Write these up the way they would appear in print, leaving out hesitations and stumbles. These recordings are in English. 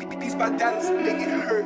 These my dollars make it hurt.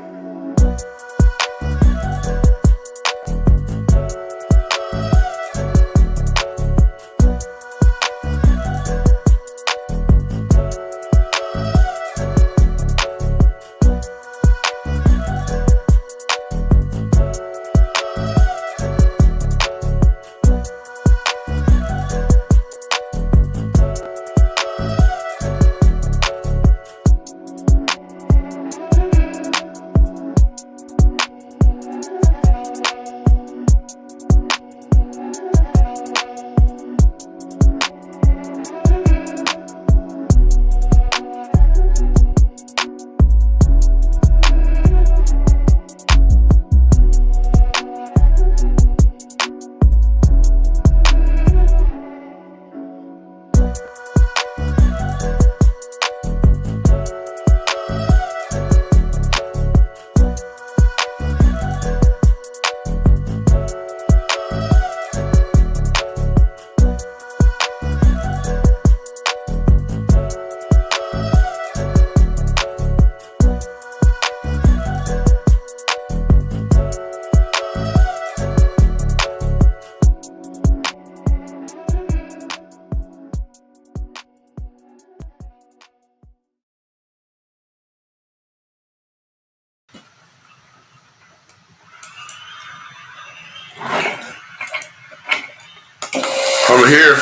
I'm here.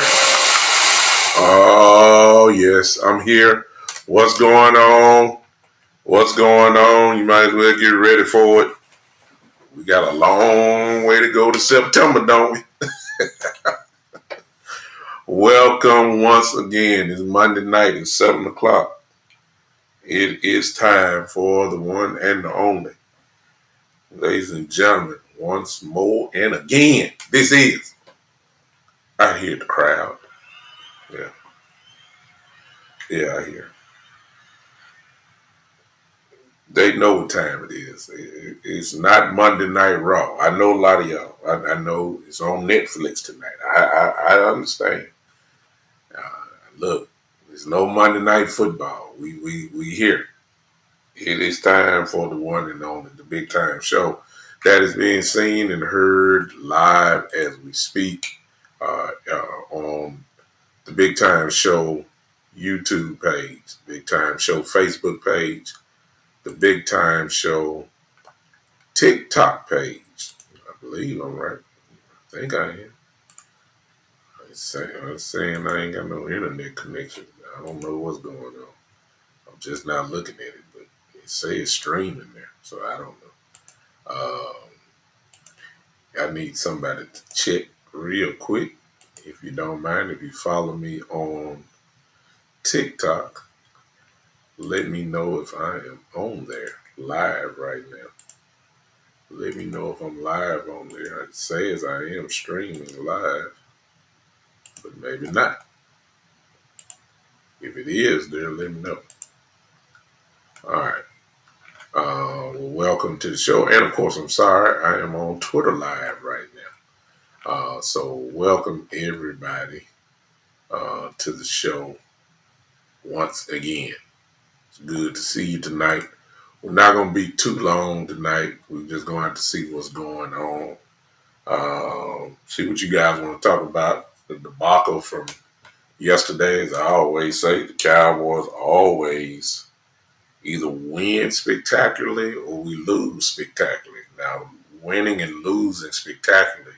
Oh, yes, I'm here. What's going on? What's going on? You might as well get ready for it. We got a long way to go to September, don't we? Welcome once again. It's Monday night at 7 o'clock. It is time for the one and the only. Ladies and gentlemen, once more and again, this is I Hear the Crowd. Yeah, I hear. They know what time it is. It's not Monday Night Raw. I know a lot of y'all. I know it's on Netflix tonight. I understand. Look, there's no Monday Night Football. We here. It is time for the one and only, the Big Time Show that is being seen and heard live as we speak on the Big Time Show YouTube page, Big Time Show Facebook page, the Big Time Show TikTok page. I believe I'm right. I think I am. I'm saying I ain't got no internet connection. I don't know what's going on. I'm just not looking at it, but it says it's streaming there, so I don't know. I need somebody to check real quick. If you don't mind, if you follow me on TikTok, let me know if I am on there live right now. Let me know if I'm live on there. It says I am streaming live, but maybe not. If it is there, let me know. All right. Welcome to the show. And of course, I'm sorry, I am on Twitter live right now. So welcome everybody to the show once again. It's good to see you tonight. We're not going to be too long tonight. We're just going to have to see what's going on. See what you guys want to talk about. The debacle from yesterday, as I always say, the Cowboys always either win spectacularly or we lose spectacularly. Now, winning and losing spectacularly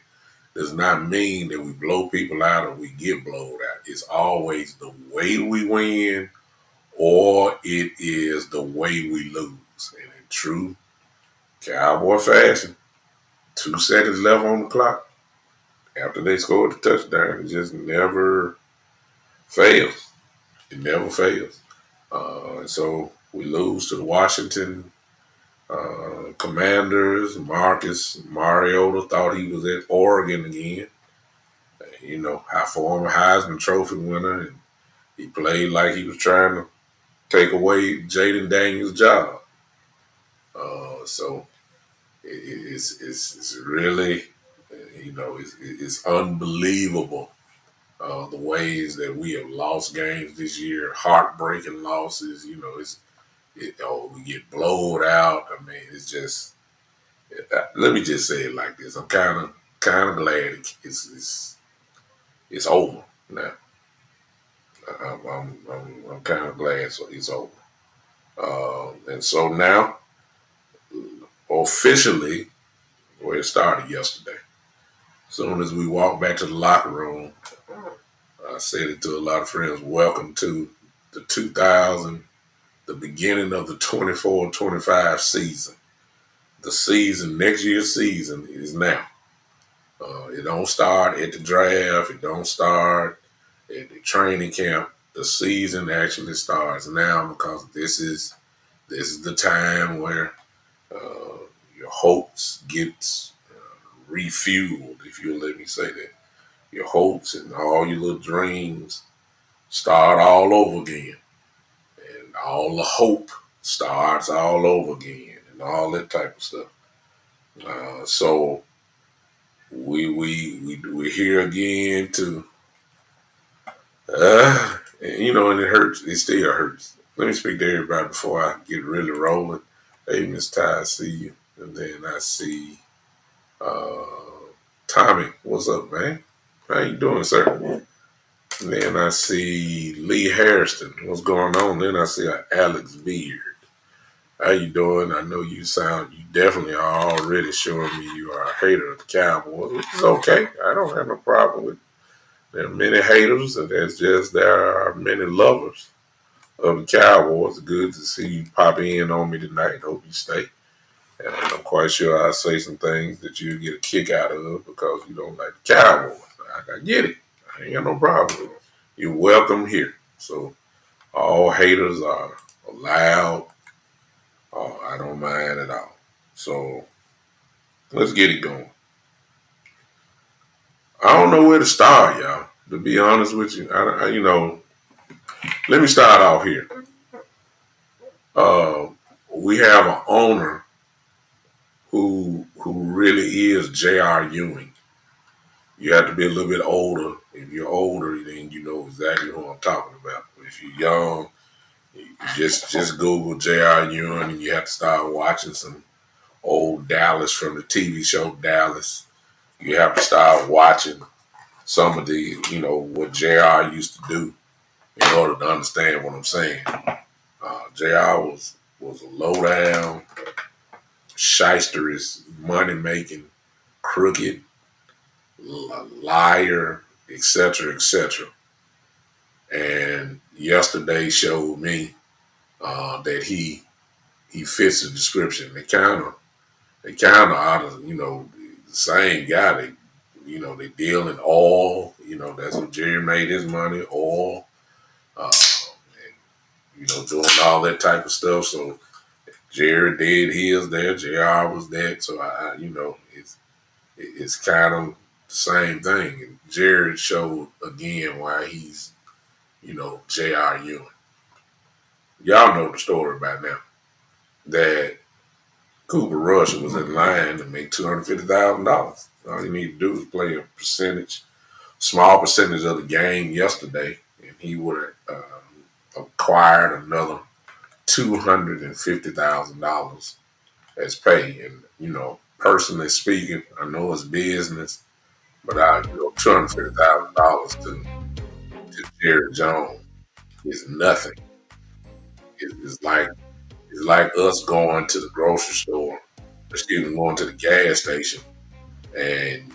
does not mean that we blow people out or we get blowed out. It's always the way we win or it is the way we lose. And in true Cowboy fashion, 2 seconds left on the clock after they scored the touchdown. It just never fails. It never fails. And so we lose to the Washington Commanders. Marcus Mariota thought he was at Oregon again. You know, former Heisman Trophy winner, and he played like he was trying to take away Jaden Daniels' job. So it's really, you know, it's unbelievable the ways that we have lost games this year, heartbreaking losses. You know, we get blowed out. I mean, it's just. Let me just say it like this: I'm kind of glad it's over now. I'm kind of glad it's over. And so now, officially, well, it started yesterday. As soon as we walked back to the locker room, I said it to a lot of friends. Welcome to the 2000, the beginning of the 24-25 season. The season, next year's season, is now. It don't start at the draft. It don't start at the training camp. The season actually starts now because this is the time where your hopes get refueled, if you'll let me say that. Your hopes and all your little dreams start all over again, and all the hope starts all over again, and all that type of stuff. So we're here again to and it hurts. It still hurts. Let me speak to everybody before I get really rolling. Hey, Miss Ty, I see you, and then I see uh, Tommy. What's up, man? How you doing, sir? And then I see Lee Harrison. What's going on? Then I see Alex Beard. How you doing? I know you definitely are already showing me you are a hater of the Cowboys, which is okay. I don't have no problem with it. There are many haters, and there are many lovers of the Cowboys. Good to see you pop in on me tonight. Hope you stay. And I'm quite sure I'll say some things that you'll get a kick out of because you don't like the Cowboys. I get it. I ain't got no problem with it. You're welcome here. So all haters are allowed. Oh, I don't mind at all. So let's get it going. I don't know where to start, y'all. To be honest with you, let me start off here. Uh, we have an owner who really is J.R. Ewing. You have to be a little bit older. If you're older, then you know exactly who I'm talking about. If you're young, you just Google J.R. Ewing, and you have to start watching some old Dallas from the TV show Dallas. You have to start watching some of the, what JR used to do in order to understand what I'm saying. JR was a low down, shysterous, money making, crooked, liar, etc., etc. And yesterday showed me that he fits the description. They kind of out of the same guy. They deal in oil. That's what Jerry made his money, oil. Doing all that type of stuff. So Jerry did his there. JR was that. So it's kind of the same thing. And Jerry showed again why he's J.R. Ewing. Y'all know the story by now that Cooper Rush was in line to make $250,000. All you need to do is play a small percentage of the game yesterday, and he would have acquired another $250,000 as pay. And personally speaking, I know it's business, but $250,000 to Jerry Jones is nothing. It's like us going to the grocery store, going to the gas station, and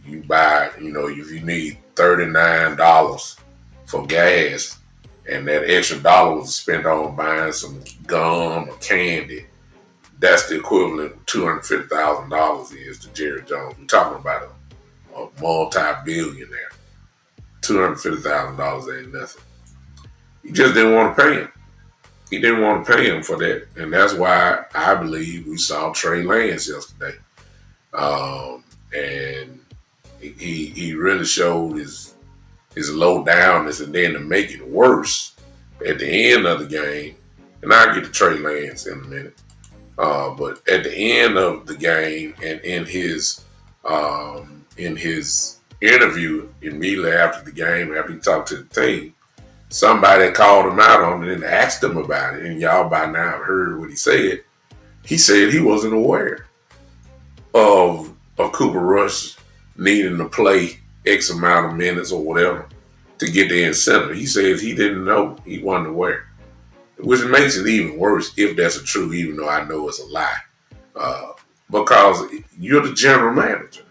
you buy, if you need $39 for gas, and that extra dollar was spent on buying some gum or candy, that's the equivalent of $250,000 is to Jerry Jones. We're talking about a multi-billionaire. $250,000 ain't nothing. He just didn't want to pay him. He didn't want to pay him for that, and that's why I believe we saw Trey Lance yesterday. And he really showed his low downness, and then to make it worse at the end of the game, and I'll get to Trey Lance in a minute. But at the end of the game and in his interview immediately after the game, after he talked to the team, somebody called him out on it and asked him about it, and y'all by now have heard what he said. He said he wasn't aware of Cooper Rush needing to play X amount of minutes or whatever to get the incentive. He said he didn't know. He wasn't aware, which makes it even worse if that's a true, even though I know it's a lie. Because you're the general manager.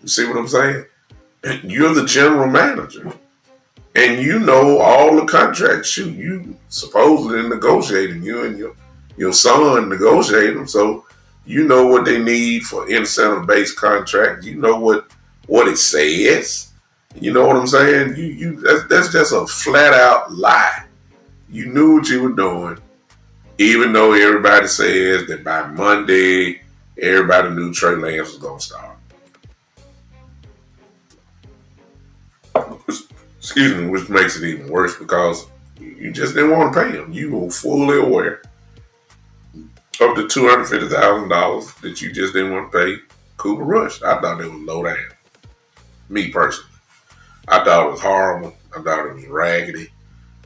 You see what I'm saying? You're the general manager. And you know all the contracts you supposedly negotiating. You and your son negotiating them. So you know what they need for incentive-based contracts. You know what it says. You know what I'm saying? That's just a flat-out lie. You knew what you were doing. Even though everybody says that by Monday, everybody knew Trey Lance was going to start. Excuse me, which makes it even worse because you just didn't want to pay him. You were fully aware of the $250,000 that you just didn't want to pay Cooper Rush. I thought it was low down. Me personally. I thought it was horrible. I thought it was raggedy.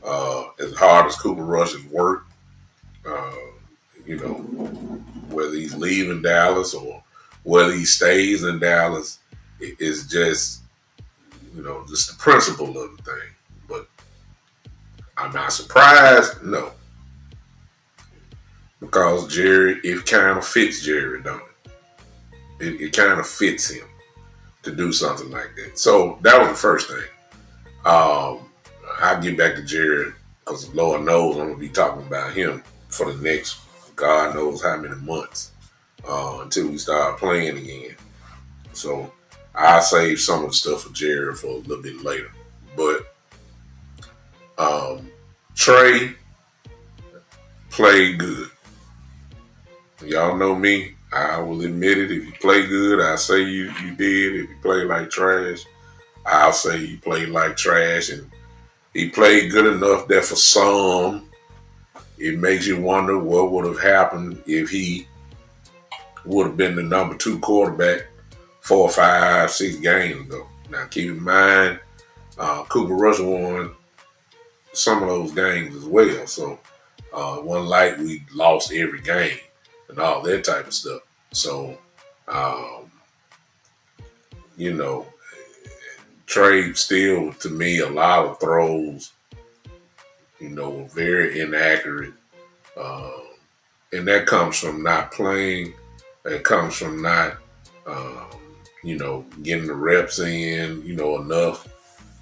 As hard as Cooper Rush has worked, whether he's leaving Dallas or whether he stays in Dallas, it's just, just the principle of the thing. But I'm not surprised, no. Because Jerry, it kind of fits Jerry, don't it? It kind of fits him to do something like that. So that was the first thing. I'll get back to Jerry because Lord knows I'm going to be talking about him for the next God knows how many months until we start playing again. So I'll save some of the stuff for Jerry for a little bit later. But Trey played good. Y'all know me. I will admit it. If you play good, I say you did. If you play like trash, I'll say you played like trash. And he played good enough that for some, it makes you wonder what would have happened if he would have been the number 2 quarterback 4, 5, 6 games ago. Now, keep in mind, Cooper Rush won some of those games as well. So, it wasn't like we lost every game and all that type of stuff. So, Trey still, to me, a lot of throws, very inaccurate. And that comes from not playing. That comes from not, getting the reps in, enough.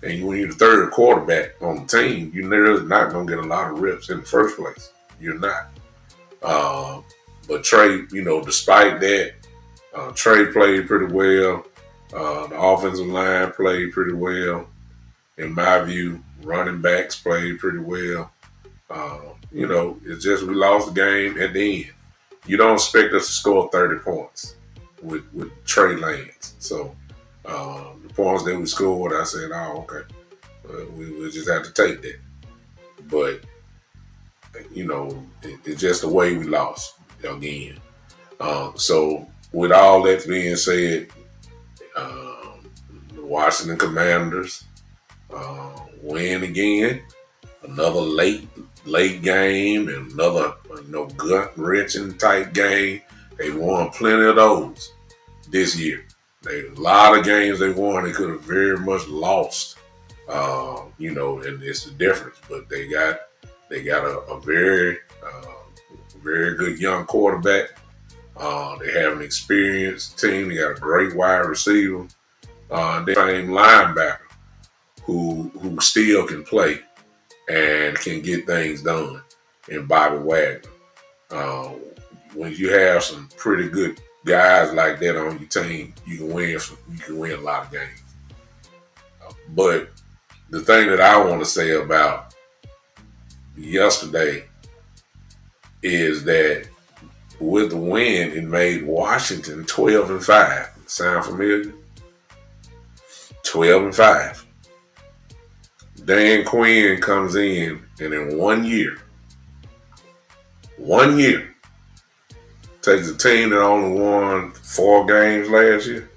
And when you're the third quarterback on the team, you're not going to get a lot of reps in the first place. You're not. But Trey, despite that, Trey played pretty well. The offensive line played pretty well. In my view, running backs played pretty well. It's just we lost the game at the end. You don't expect us to score 30 points with Trey Lance. So the points that we scored, I said, oh, okay. We'll just have to take that. But, it's just the way we lost again. So with all that being said, the Washington Commanders win again. Another late game and another gut-wrenching type game. They won plenty of those this year. A lot of games they won they could have very much lost. And it's the difference. But they got a very very good young quarterback. They have an experienced team. They got a great wide receiver. They same linebacker who still can play and can get things done in Bobby Wagner. When you have some pretty good guys like that on your team, you can win a lot of games. But the thing that I want to say about yesterday is that with the win, it made Washington 12-5. Sound familiar? 12-5. Dan Quinn comes in, and in 1 year, takes a team that only won 4 games last year,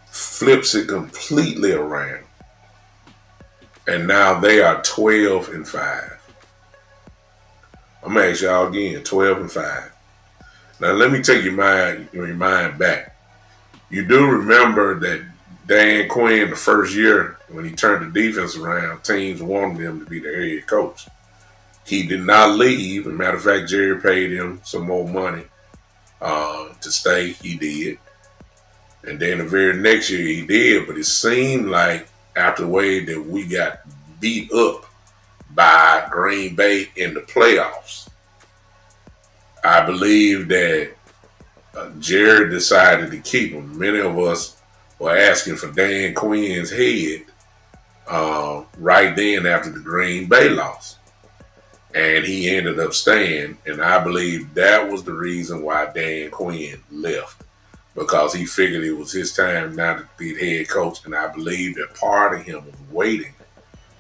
flips it completely around, And now they are 12-5. I'm gonna ask y'all again, 12-5. Now let me take your mind back. You do remember that Dan Quinn, the first year when he turned the defense around, teams wanted him to be the head coach. He did not leave. As a matter of fact, Jerry paid him some more money to stay. He did. And then the very next year he did. But it seemed like after the way that we got beat up by Green Bay in the playoffs, I believe that Jerry decided to keep him. Many of us were asking for Dan Quinn's head right then after the Green Bay loss. And he ended up staying. And I believe that was the reason why Dan Quinn left. Because he figured it was his time now to be the head coach. And I believe that part of him was waiting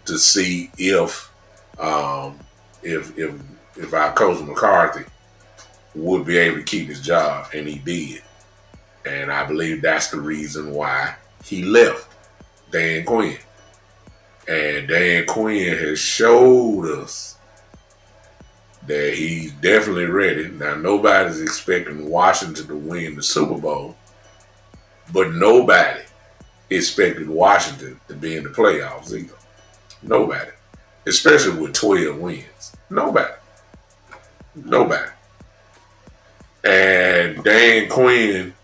to see if our coach McCarthy would be able to keep his job, and he did. And I believe that's the reason why he left, Dan Quinn. And Dan Quinn has showed us that he's definitely ready. Now, nobody's expecting Washington to win the Super Bowl, but nobody expected Washington to be in the playoffs either. Nobody. Especially with 12 wins. Nobody. And Dan Quinn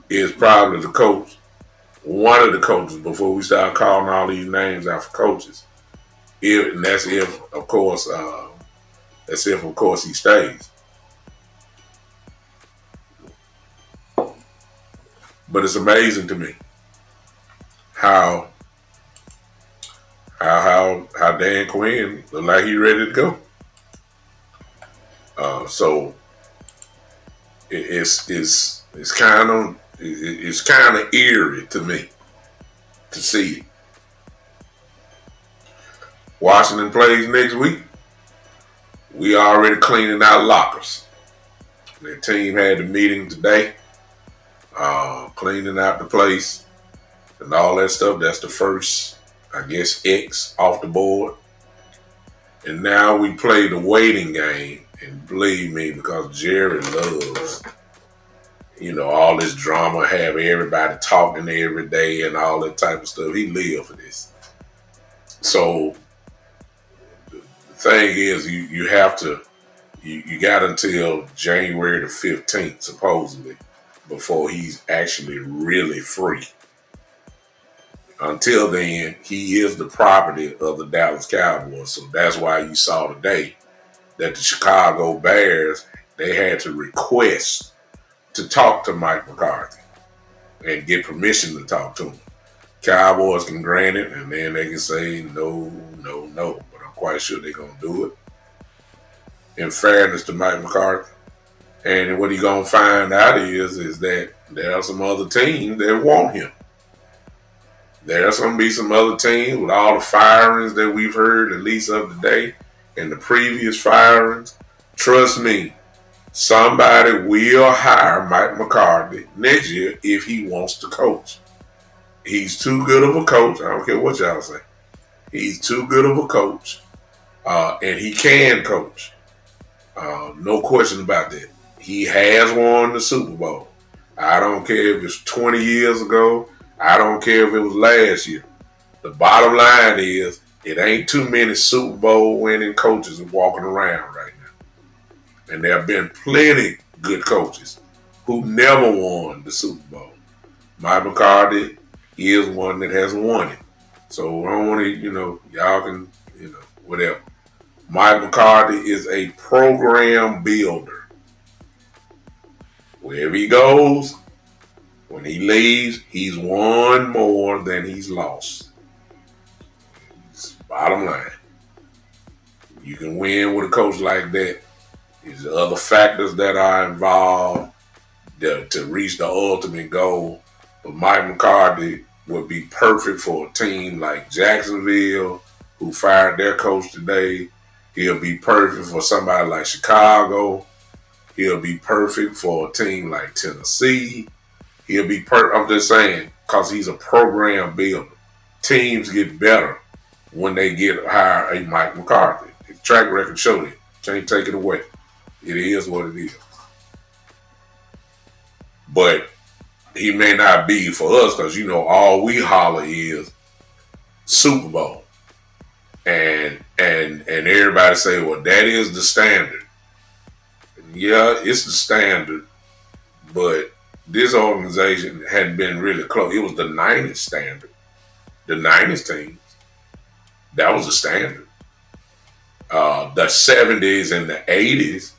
is probably the coach, one of the coaches, before we start calling all these names out for coaches. And that's if, of course, he stays. But it's amazing to me how Dan Quinn look like he's ready to go. So it's kind of eerie to me to see it. Washington plays next week. We already cleaning out lockers. The team had a meeting today, cleaning out the place and all that stuff. That's the first, I guess, X off the board. And now we play the waiting game. And believe me, because Jerry loves, all this drama, have everybody talking every day and all that type of stuff. He lives for this. So the thing is, you have to, you got until January the 15th, supposedly, before he's actually really free. Until then, he is the property of the Dallas Cowboys. So that's why you saw today that the Chicago Bears, they had to request to talk to Mike McCarthy and get permission to talk to him. Cowboys can grant it, and then they can say no. But I'm quite sure they're going to do it. In fairness to Mike McCarthy. And what he's going to find out is that there are some other teams that want him. There's going to be some other teams with all the firings that we've heard, at least of today, and the previous firings. Trust me, somebody will hire Mike McCarthy next year if he wants to coach. He's too good of a coach. I don't care what y'all say. He's too good of a coach, and he can coach. No question about that. He has won the Super Bowl. I don't care if it's 20 years ago. I don't care if it was last year. The bottom line is, it ain't too many Super Bowl winning coaches walking around right now. And there have been plenty good coaches who never won the Super Bowl. Mike McCarthy is one that has won it. So I don't want to, y'all can, whatever. Mike McCarthy is a program builder. Wherever he goes, when he leaves, he's won more than he's lost. It's bottom line. You can win with a coach like that. There's other factors that are involved to reach the ultimate goal. But Mike McCarthy would be perfect for a team like Jacksonville, who fired their coach today. He'll be perfect for somebody like Chicago. He'll be perfect for a team like Tennessee. He'll be I'm just saying, because he's a program builder. Teams get better when they hire a Mike McCarthy. The track record showed it. Can't take it away. It is what it is. But he may not be for us because, all we holler is Super Bowl. And everybody say, well, that is the standard. Yeah, it's the standard. But this organization hadn't been really close. It was the 90s standard. The 90s teams. That was the standard. The 70s and the 80s,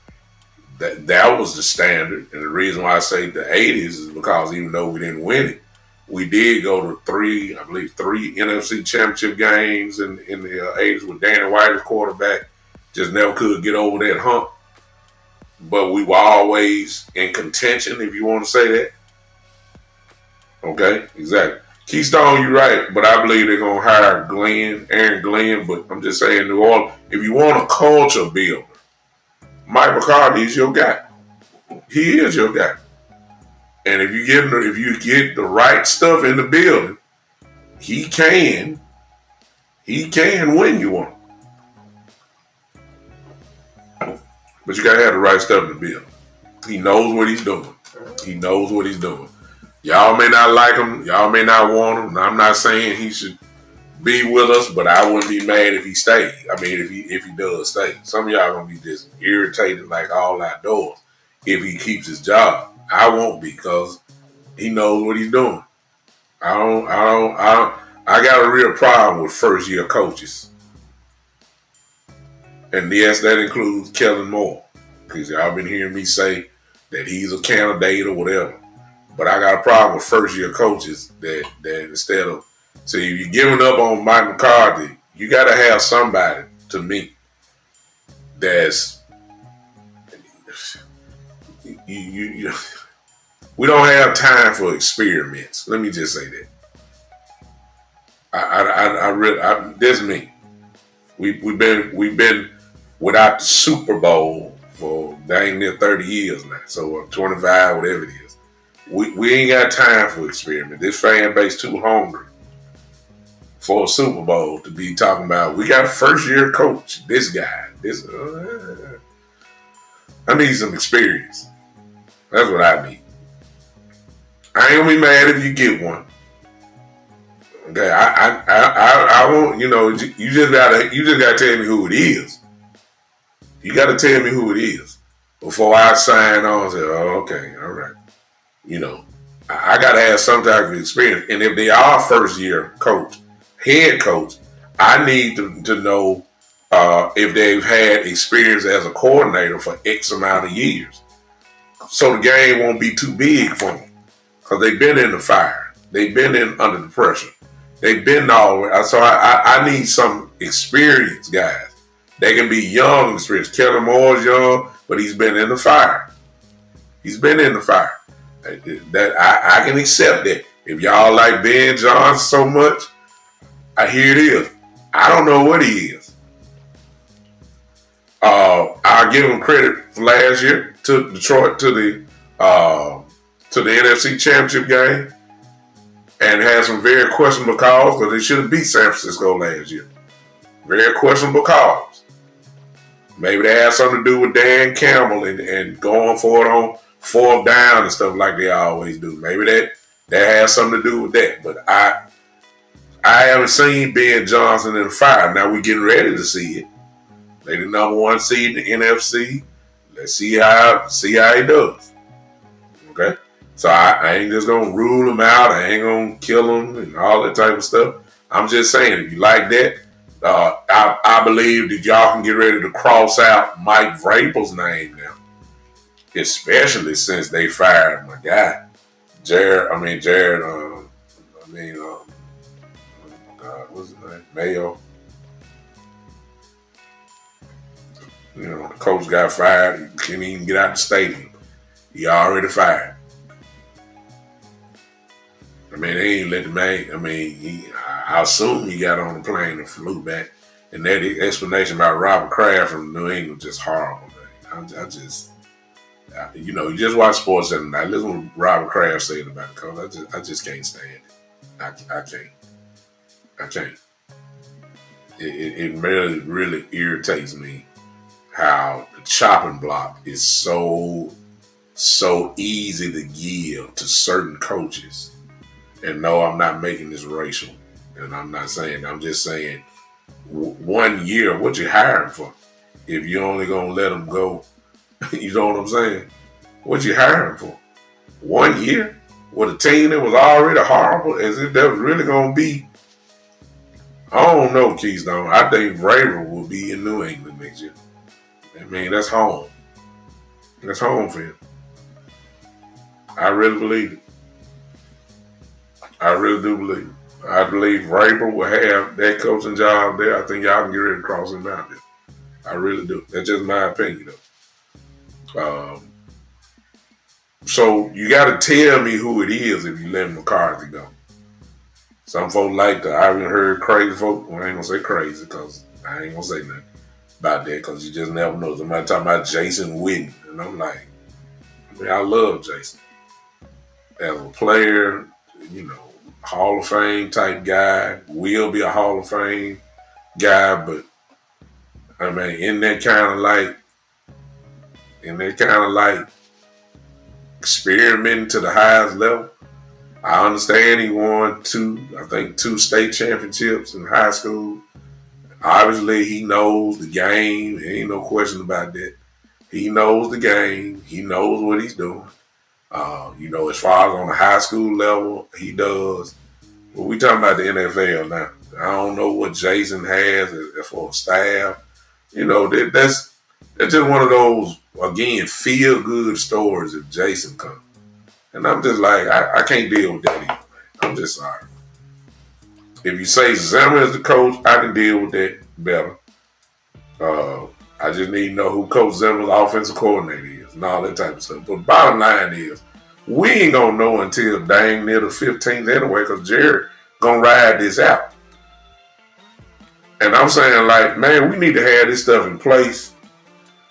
that was the standard. And the reason why I say the 80s is because even though we didn't win it, we did go to three NFC championship games in the 80s with Danny White as quarterback. Just never could get over that hump. But we were always in contention, if you want to say that. Okay, exactly. Keystone, you're right, but I believe they're going to hire Aaron Glenn, but I'm just saying, New Orleans, if you want a culture builder, Mike McCarthy is your guy. He is your guy. And if you get the right stuff in the building, he can win you one. But you got to have the right stuff in the building. He knows what he's doing. He knows what he's doing. Y'all may not like him. Y'all may not want him. I'm not saying he should be with us, but I wouldn't be mad if he stayed. I mean, if he does stay. Some of y'all gonna be just irritated like all outdoors if he keeps his job. I won't be because he knows what he's doing. I got a real problem with first year coaches. And yes, that includes Kellen Moore. Because y'all been hearing me say that he's a candidate or whatever. But I got a problem with first year coaches that instead of, so if you're giving up on Mike McCarthy, you got to have somebody, to me, that's, we don't have time for experiments. Let me just say that. That's me. We've been without the Super Bowl for dang near 30 years now. So 25, whatever it is. We ain't got time for experiment. This fan base too hungry for a Super Bowl to be talking about. We got a first year coach. This guy. I need some experience. That's what I need. I ain't gonna be mad if you get one. Okay, I won't. You just gotta tell me who it is. You gotta tell me who it is before I sign on and say, oh, okay, all right. I got to have some type of experience. And if they are first year coach, head coach, I need to know if they've had experience as a coordinator for X amount of years. So the game won't be too big for them. Because they've been in the fire. They've been under the pressure. They've been all the way. So I need some experienced guys. They can be young and experienced. Kellen Moore's young, but he's been in the fire. He's been in the fire. That I can accept that. If y'all like Ben Johnson so much, here it is. I don't know what he is. I'll give him credit for last year. Took Detroit to the NFC Championship game and had some very questionable calls because they should have beat San Francisco last year. Very questionable calls. Maybe they had something to do with Dan Campbell and going for it on fourth down and stuff like they always do. Maybe that has something to do with that. But I haven't seen Ben Johnson in the fire. Now we're getting ready to see it. They the number one seed in the NFC. Let's see how he does. Okay? So I ain't just gonna rule him out. I ain't gonna kill him and all that type of stuff. I'm just saying, if you like that, I believe that y'all can get ready to cross out Mike Vrabel's name now. Especially since they fired my guy, Jared. What's his name? Mayo. The coach got fired. He couldn't even get out the stadium. He already fired. They ain't let the man. I assume he got on the plane and flew back. And that explanation about Robert Kraft from New England just horrible, man. You just watch Sports Center tonight. Listen to what Robert Kraft said about the coach. I just can't stand it. I can't. It really, really irritates me how the chopping block is so easy to give to certain coaches. And no, I'm not making this racial, and I'm not saying. I'm just saying, 1 year, what you hiring for? If you only gonna let them go, you know what I'm saying? What you hiring for? 1 year with a team that was already horrible, as if that was really gonna be. I don't know, Keystone. I think Vrabel will be in New England next year. I mean, that's home. That's home for him. I really believe it. I really do believe it. I believe Vrabel will have that coaching job there. I think y'all can get ready to cross him out there. I really do. That's just my opinion, though. So you got to tell me who it is if you let McCarthy go. Some folks like to. I haven't heard crazy folks. Well, I ain't gonna say crazy because I ain't gonna say nothing about that because you just never know. Somebody talking about Jason Witten, and I'm like, I love Jason as a player. Hall of Fame type guy. Will be a Hall of Fame guy, but I mean, in that kind of like experimenting to the highest level. I understand he won two state championships in high school. Obviously, he knows the game. There ain't no question about that. He knows the game. He knows what he's doing. As far as on the high school level, he does. But we talking about the NFL now. I don't know what Jason has for a staff. That's just one of those, again, feel good stories if Jason comes. And I'm just like, I can't deal with that either, man. I'm just sorry. If you say Zimmer is the coach, I can deal with that better. I just need to know who Coach Zimmer's offensive coordinator is and all that type of stuff. But bottom line is, we ain't going to know until dang near the 15th anyway because Jerry going to ride this out. And I'm saying, like, man, we need to have this stuff in place.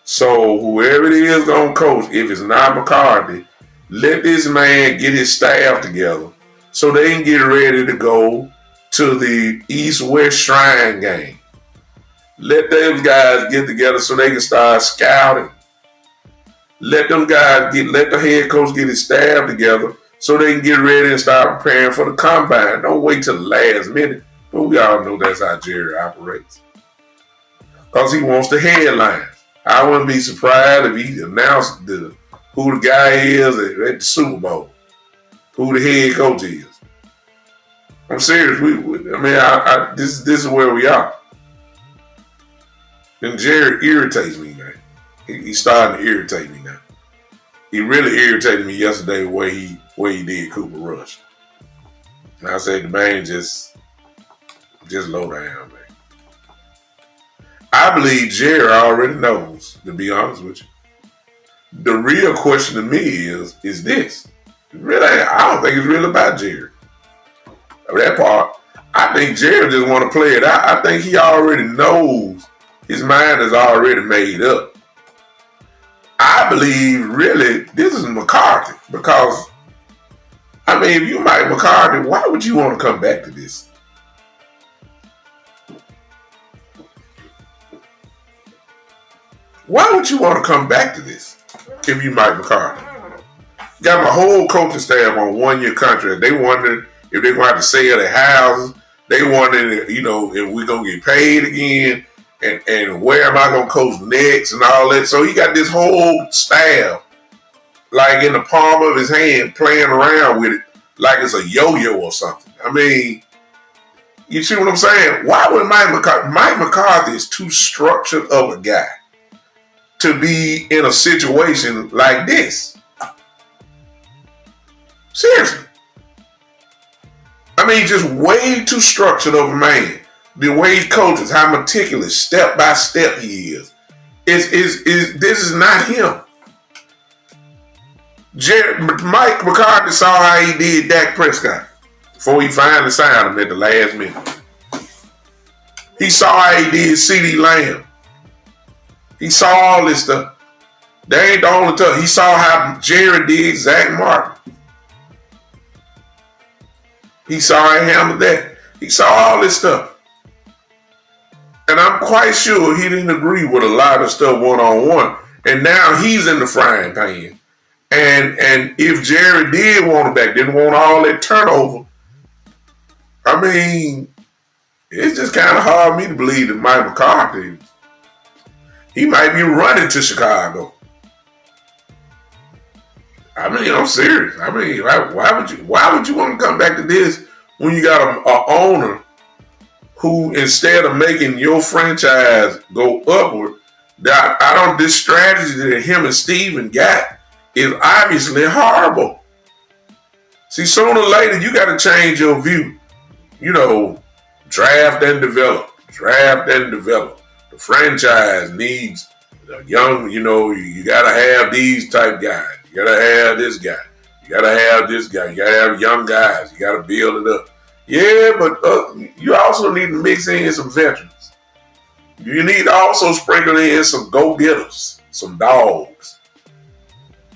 So whoever it is going to coach, if it's not McCarthy, let this man get his staff together so they can get ready to go to the East-West Shrine game. Let those guys get together so they can start scouting. Let the head coach get his staff together so they can get ready and start preparing for the combine. Don't wait till the last minute. But we all know that's how Jerry operates. Because he wants the headlines. I wouldn't be surprised if he announced who the guy is at the Super Bowl. Who the head coach is. I'm serious. This is where we are. And Jerry irritates me, man. He's starting to irritate me now. He really irritated me yesterday the way he did Cooper Rush. And I said, the man just low down, man. I believe Jerry already knows, to be honest with you. The real question to me is this. I don't think it's really about Jerry. That part, I think Jerry just want to play it out. I think he already knows. His mind is already made up. I believe, really, this is McCarthy. Because, if you Mike McCarthy, why would you want to come back to this? Why would you want to come back to this if you Mike McCarthy? Got my whole coaching staff on 1-year contract. They wondered if they're going to have to sell their houses. They wondered, if we're going to get paid again. And where am I going to coach next and all that. So he got this whole staff like in the palm of his hand playing around with it like it's a yo-yo or something. You see what I'm saying? Why would Mike McCarthy is too structured of a guy to be in a situation like this. Seriously. Just way too structured of a man. The way he coaches, how meticulous, step by step he is. This is not him. Mike McCarthy saw how he did Dak Prescott before he finally signed him at the last minute. He saw how he did CeeDee Lamb. He saw all this stuff. They ain't the only time. He saw how Jerry did Zach Martin. He saw how he handled that. He saw all this stuff. And I'm quite sure he didn't agree with a lot of stuff one-on-one. And now he's in the frying pan. And if Jerry did want him back, didn't want all that turnover, I mean, it's just kind of hard for me to believe that Mike McCarthy, he might be running to Chicago. I mean, I'm serious. I mean, why would you want to come back to this when you got a owner who, instead of making your franchise go upward, this strategy that him and Steven got is obviously horrible. See, sooner or later, you got to change your view. Draft and develop. Draft and develop. The franchise needs a young, you got to have these type guys. You got to have this guy. You got to have this guy. You got to have young guys. You got to build it up. Yeah, but you also need to mix in some veterans. You need to also sprinkle in some go-getters, some dogs.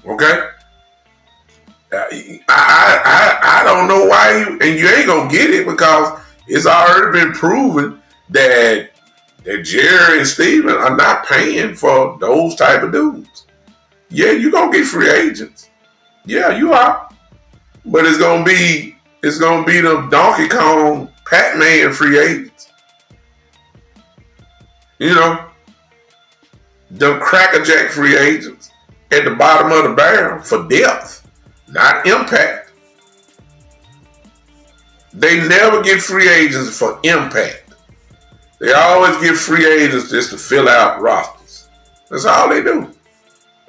Okay? I don't know why and you ain't going to get it because it's already been proven that Jerry and Steven are not paying for those type of dudes. Yeah, you're going to get free agents. Yeah, you are. But it's going to be the Donkey Kong Pac-Man free agents. The crackerjack free agents at the bottom of the barrel for depth, not impact. They never get free agents for impact. They always get free agents just to fill out rosters. That's all they do.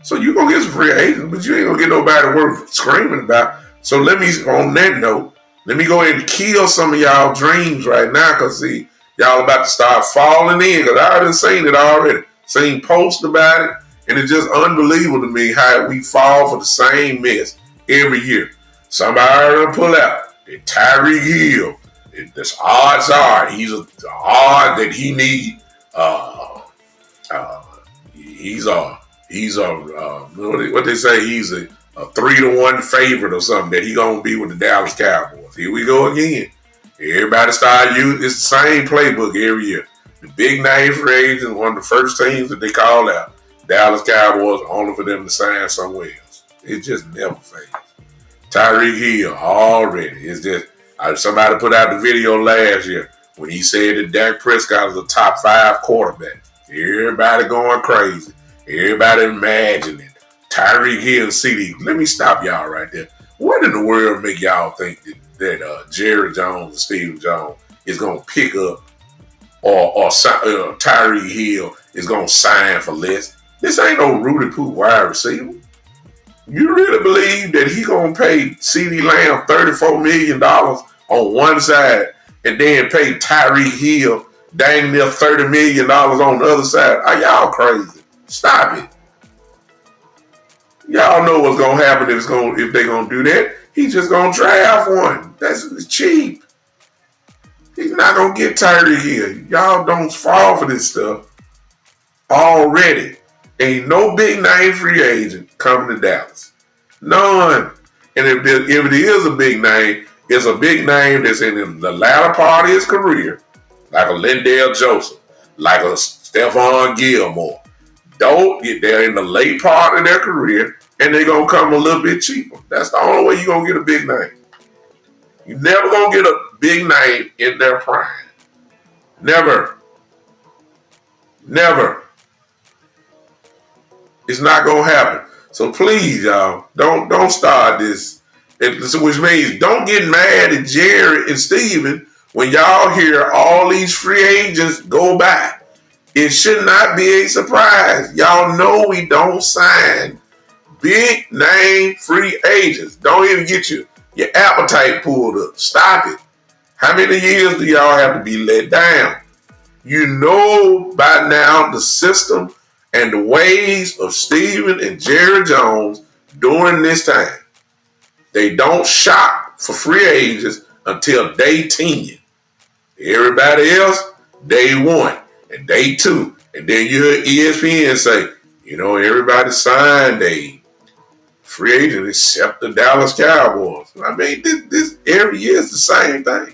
So you're going to get some free agents, but you ain't going to get nobody worth screaming about. So on that note, let me go ahead and kill some of y'all dreams right now because, see, y'all about to start falling in because I done seen it already. Seen posts about it, and it's just unbelievable to me how we fall for the same mess every year. Somebody already pull out. Tyreek Hill. The odds are he's odd that he need. What they say, he's a 3-1 favorite or something that he gonna be with the Dallas Cowboys. Here we go again. Everybody start using it's the same playbook every year. The big name free agents, one of the first teams that they call out, Dallas Cowboys, only for them to sign somewhere else. It just never fails. Tyreek Hill already. It's just somebody put out the video last year when he said that Dak Prescott was a top 5 quarterback. Everybody going crazy. Everybody imagining Tyreek Hill and CD. Let me stop y'all right there. What in the world make y'all think that Jerry Jones and Stephen Jones is going to pick up or Tyreek Hill is going to sign for less? This ain't no Rudy Poop wide receiver. You really believe that he going to pay CeeDee Lamb $34 million on one side and then pay Tyreek Hill dang near $30 million on the other side? Are y'all crazy? Stop it. Y'all know what's going to happen if they're going to do that. He's just going to draft one. That's cheap. He's not going to get Tyreek Hill. Y'all don't fall for this stuff already. Ain't no big name free agent coming to Dallas. None. And if it is a big name, it's a big name that's in the latter part of his career, like a Lindell Joseph, like a Stephon Gilmore. Don't get there in the late part of their career, and they're going to come a little bit cheaper. That's the only way you're going to get a big name. You're never going to get a big name in their prime. Never. Never. It's not going to happen. So please, y'all, don't start this. Which means don't get mad at Jerry and Steven when y'all hear all these free agents go by. It should not be a surprise. Y'all know we don't sign big name free agents. Don't even get your appetite pulled up. Stop it. How many years do y'all have to be let down? You know by now the system and the ways of Steven and Jerry Jones during this time. They don't shop for free agents until day 10. Everybody else, day 1 and day 2. And then you hear ESPN say, everybody signed a free agent except the Dallas Cowboys. I mean, this every year is the same thing.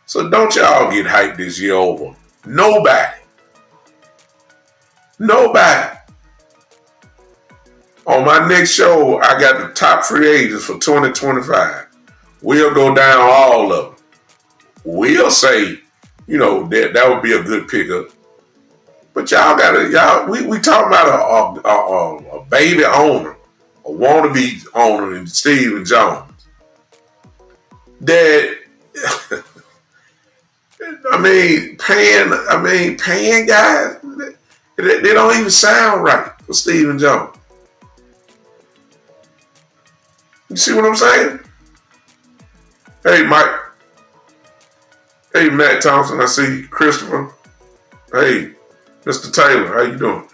So don't y'all get hyped this year over Nobody. Nobody. On my next show, I got the top free agents for 2025. We'll go down all of them. We'll say, that would be a good pickup. But we talking about a baby owner, a wannabe owner in Steven Jones. That paying guys, they don't even sound right for Steven Jones. You see what I'm saying? Hey, Mike. Hey, Matt Thompson. I see you. Christopher. Hey, Mr. Taylor. How you doing?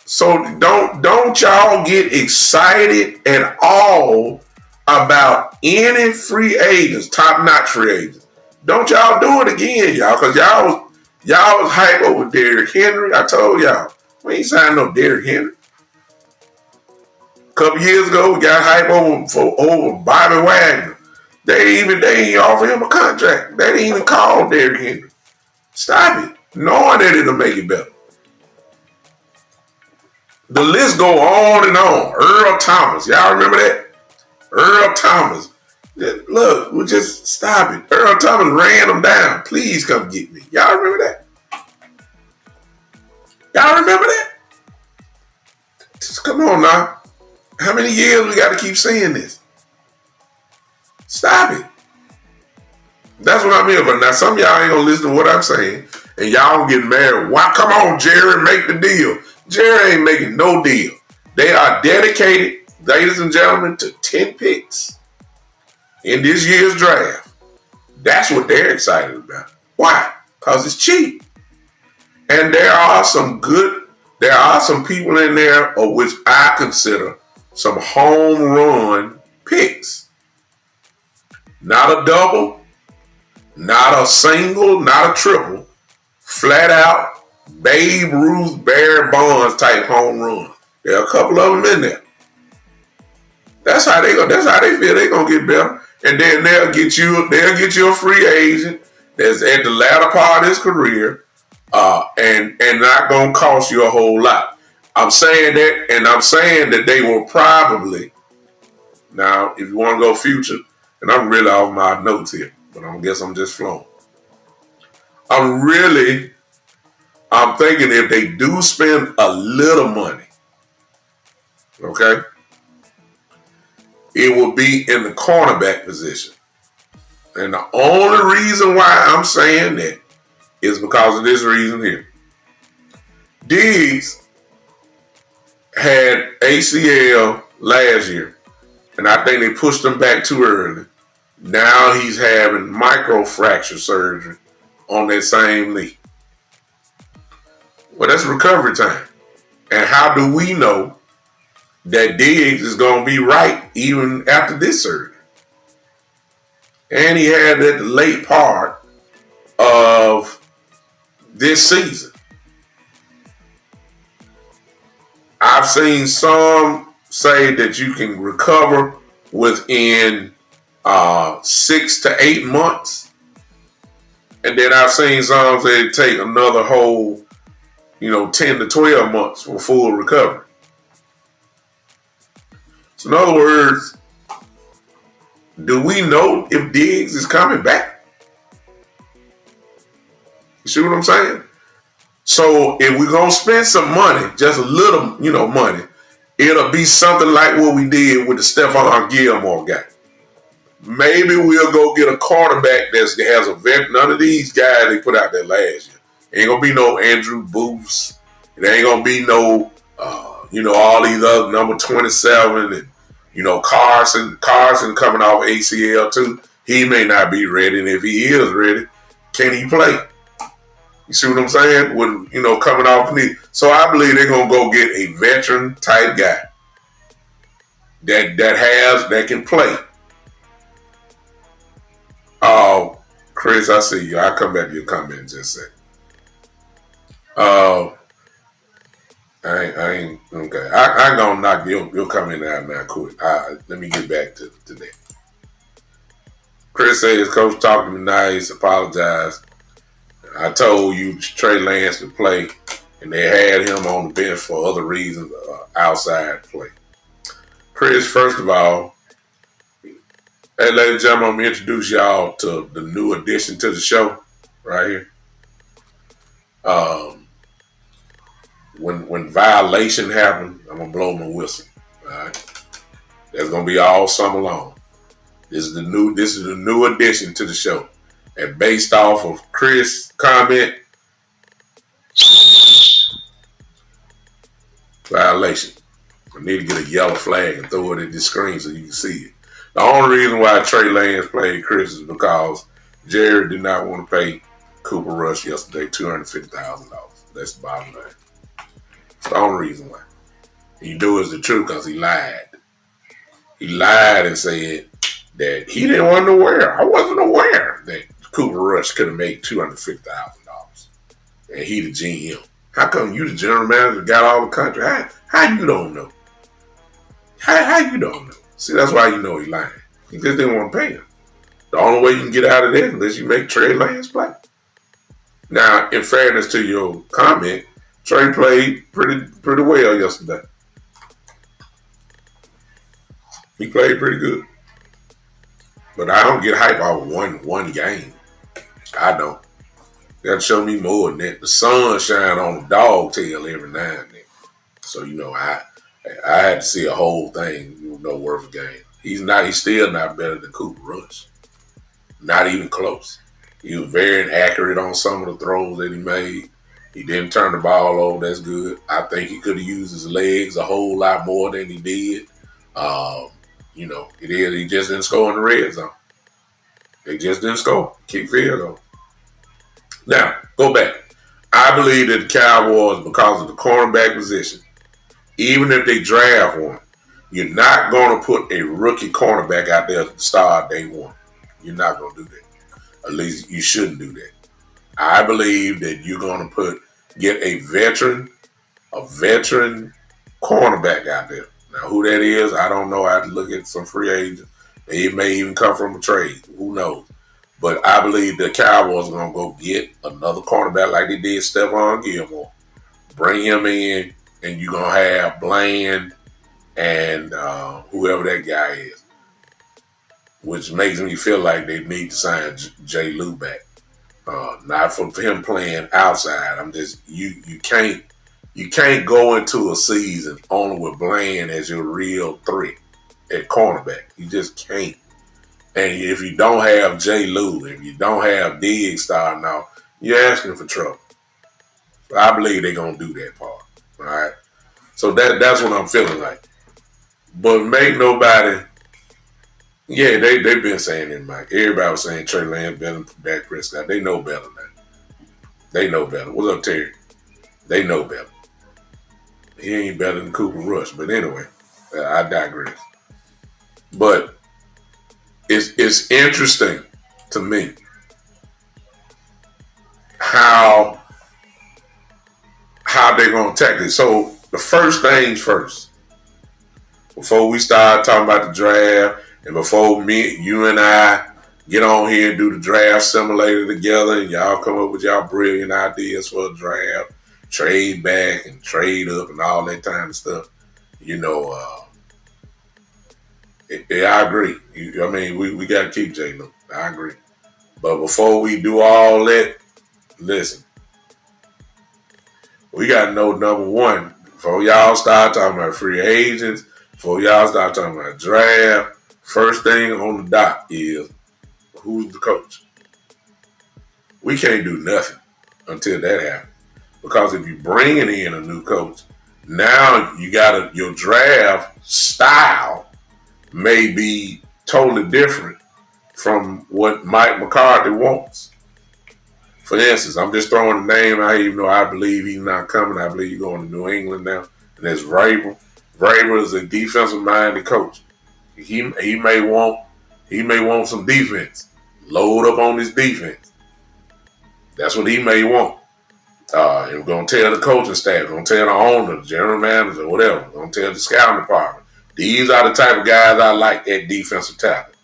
So don't y'all get excited at all about any free agents, top-notch free agents. Don't y'all do it again, y'all, because y'all was hype over Derrick Henry. I told y'all, we ain't signed no Derrick Henry. A couple years ago, we got hype over Bobby Wagner. They ain't offer him a contract. They didn't even call Derrick Henry. Stop it. Knowing that it'll make it better. The list go on and on. Earl Thomas. Y'all remember that? Earl Thomas. Look, we just stop it. Earl Thomas ran them down. Please come get me. Y'all remember that? Y'all remember that? Just come on now. How many years we got to keep saying this? Stop it. That's what I'm here for. Now, some of y'all ain't going to listen to what I'm saying, and y'all get mad. Why? Come on, Jerry, make the deal. Jerry ain't making no deal. They are dedicated, ladies and gentlemen, to 10 picks in this year's draft. That's what they're excited about. Why? Because it's cheap. And there are some people in there of which I consider some home run picks. Not a double, not a single, not a triple. Flat out, Babe Ruth, Barry Bonds type home run. There are a couple of them in there. That's how they feel they're gonna get better. And then they'll get you a free agent that's at the latter part of his career, and not gonna cost you a whole lot. I'm saying that, and I'm saying that they will probably, now if you want to go future, and I'm really off my notes here, but I guess I'm just flowing. I'm thinking if they do spend a little money, okay, it will be in the cornerback position. And the only reason why I'm saying that is because of this reason here. Diggs had ACL last year, and I think they pushed him back too early. Now he's having microfracture surgery on that same knee. Well, that's recovery time. And how do we know that Diggs is going to be right even after this surgery? And he had that late part of this season. I've seen some say that you can recover within 6 to 8 months. And then I've seen some say it take another whole 10 to 12 months for full recovery. So in other words, do we know if Diggs is coming back? You see what I'm saying? So if we're going to spend some money, just a little, money, it'll be something like what we did with the Stephon Gilmore guy. Maybe we'll go get a quarterback that has a vet. None of these guys they put out there last year. Ain't going to be no Andrew Booths. It ain't going to be no, all these other number 27 and, Carson coming off ACL too. He may not be ready. And if he is ready, can he play? You see what I'm saying? With, coming off knee. So I believe they're going to go get a veteran type guy that can play. Oh, Chris, I see you. I'll come back to your comment in just a second. I ain't okay. I'm gonna knock your comment out now quick. Let me get back to that. Chris says, Coach talked to me nice, apologize. I told you Trey Lance to play, and they had him on the bench for other reasons, outside play. Chris, first of all, hey, ladies and gentlemen, I'm going to introduce y'all to the new addition to the show right here. When violation happens, I'm going to blow my whistle. All right? That's going to be all summer long. This is the new addition to the show. And based off of Chris' comment, violation. I need to get a yellow flag and throw it at the screen so you can see it. The only reason why Trey Lance played Chris is because Jared did not want to pay Cooper Rush yesterday $250,000. That's the bottom line. It's the only reason why. He knew it was the truth because he lied. He lied and said that he didn't want to aware. I wasn't aware that Cooper Rush could have made $250,000. And he the GM. How come you the general manager got all the contract? How you don't know? How you don't know? See, that's why you know he lying. He just didn't want to pay him. The only way you can get out of there is unless you make Trey Lance play. Now, in fairness to your comment, Trey played pretty well yesterday. He played pretty good. But I don't get hype off one game. I don't. You got to show me more than that. The sun shine on the dog tail every now and then. So, I had to see a whole thing, worth of game. He's still not better than Cooper Rush. Not even close. He was very inaccurate on some of the throws that he made. He didn't turn the ball over. That's good. I think he could have used his legs a whole lot more than he did. He just didn't score in the red zone. They just didn't score. Kick field goal. Now, go back. I believe that the Cowboys, because of the cornerback position, even if they draft one, you're not going to put a rookie cornerback out there to start day one. You're not going to do that. At least you shouldn't do that. I believe that you're going to get a veteran cornerback out there. Now, who that is, I don't know. I have to look at some free agents. It may even come from a trade. Who knows? But I believe the Cowboys are going to go get another cornerback like they did Stephon Gilmore. Bring him in, and you're going to have Bland and whoever that guy is. Which makes me feel like they need to sign Jay Lou back. Not for him playing outside. I'm just you can't go into a season only with Bland as your real threat at cornerback. You just can't. And if you don't have Jay Lou, if you don't have Diggs starting out, you're asking for trouble. So I believe they're gonna do that part. All right. So that's what I'm feeling like. But make nobody. Yeah, they've been saying it, Mike. Everybody was saying Trey Lance better than Dak Prescott. They know better now. They know better. What's up, Terry? They know better. He ain't better than Cooper Rush. But anyway, I digress. But it's interesting to me how they're going to attack this. So the first things first, before we start talking about the draft, and before you and I get on here and do the draft simulator together, and y'all come up with y'all brilliant ideas for a draft, trade back and trade up and all that kind of stuff, I agree. We got to keep Jay Lou. I agree. But before we do all that, listen, we got to know, number one, before y'all start talking about free agents, before y'all start talking about draft, first thing on the dot is who's the coach. We can't do nothing until that happens. Because if you're bringing in a new coach, now your draft style may be totally different from what Mike McCarthy wants. For instance, I'm just throwing a name out, even though I believe he's not coming. I believe he's going to New England now. And that's Vrabel. Vrabel is a defensive-minded coach. He may want some defense. Load up on his defense. That's what he may want. And we're going to tell the coaching staff, we're going to tell the owner, the general manager, whatever. We're going to tell the scouting department. These are the type of guys I like at defensive tackle.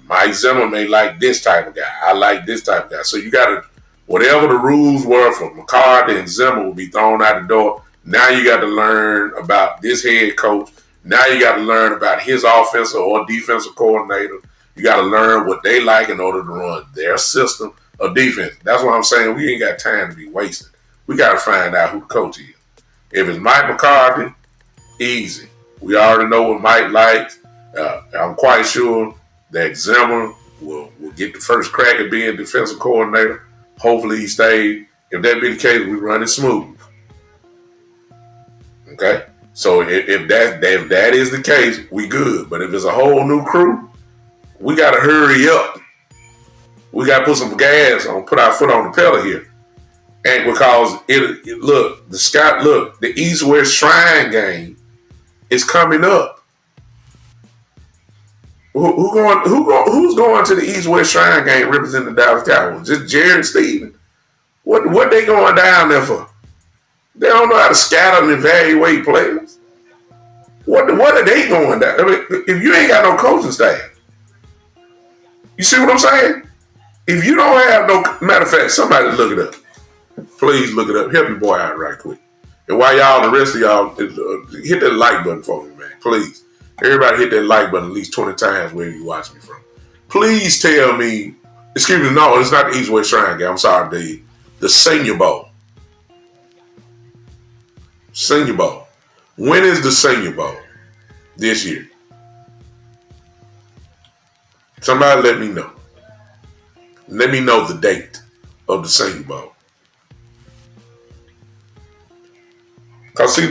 Mike Zimmer may like this type of guy. I like this type of guy. So you got to Whatever the rules were for McCarthy and Zimmer will be thrown out the door. Now you got to learn about this head coach. Now you got to learn about his offensive or defensive coordinator. You got to learn what they like in order to run their system of defense. That's what I'm saying. We ain't got time to be wasted. We got to find out who the coach is. If it's Mike McCarthy, easy. We already know what Mike likes. I'm quite sure that Zimmer will get the first crack at being defensive coordinator. Hopefully he stays. If that be the case, we run it smooth. Okay? So if that is the case, we good. But if it's a whole new crew, we got to hurry up. We got to put some gas on, put our foot on the pedal here. And because the East-West Shrine game is coming up. Who's going to the East-West Shrine game representing the Dallas Cowboys? Just Jared Stevens? What they going down there for? They don't know how to scatter and evaluate players. What are they going down? I mean, if you ain't got no coaching staff, you see what I'm saying? If you don't have no, matter of fact, somebody look it up. Please look it up. Help your boy out right quick. And while y'all, the rest of y'all, hit that like button for me, man. Please. Everybody hit that like button at least 20 times wherever you watch me from. Please tell me, excuse me, no, it's not the East-West Shrine game. I'm sorry, the Senior Bowl. Senior Bowl. When is the Senior Bowl this year? Somebody let me know. Let me know the date of the Senior Bowl. Cause see,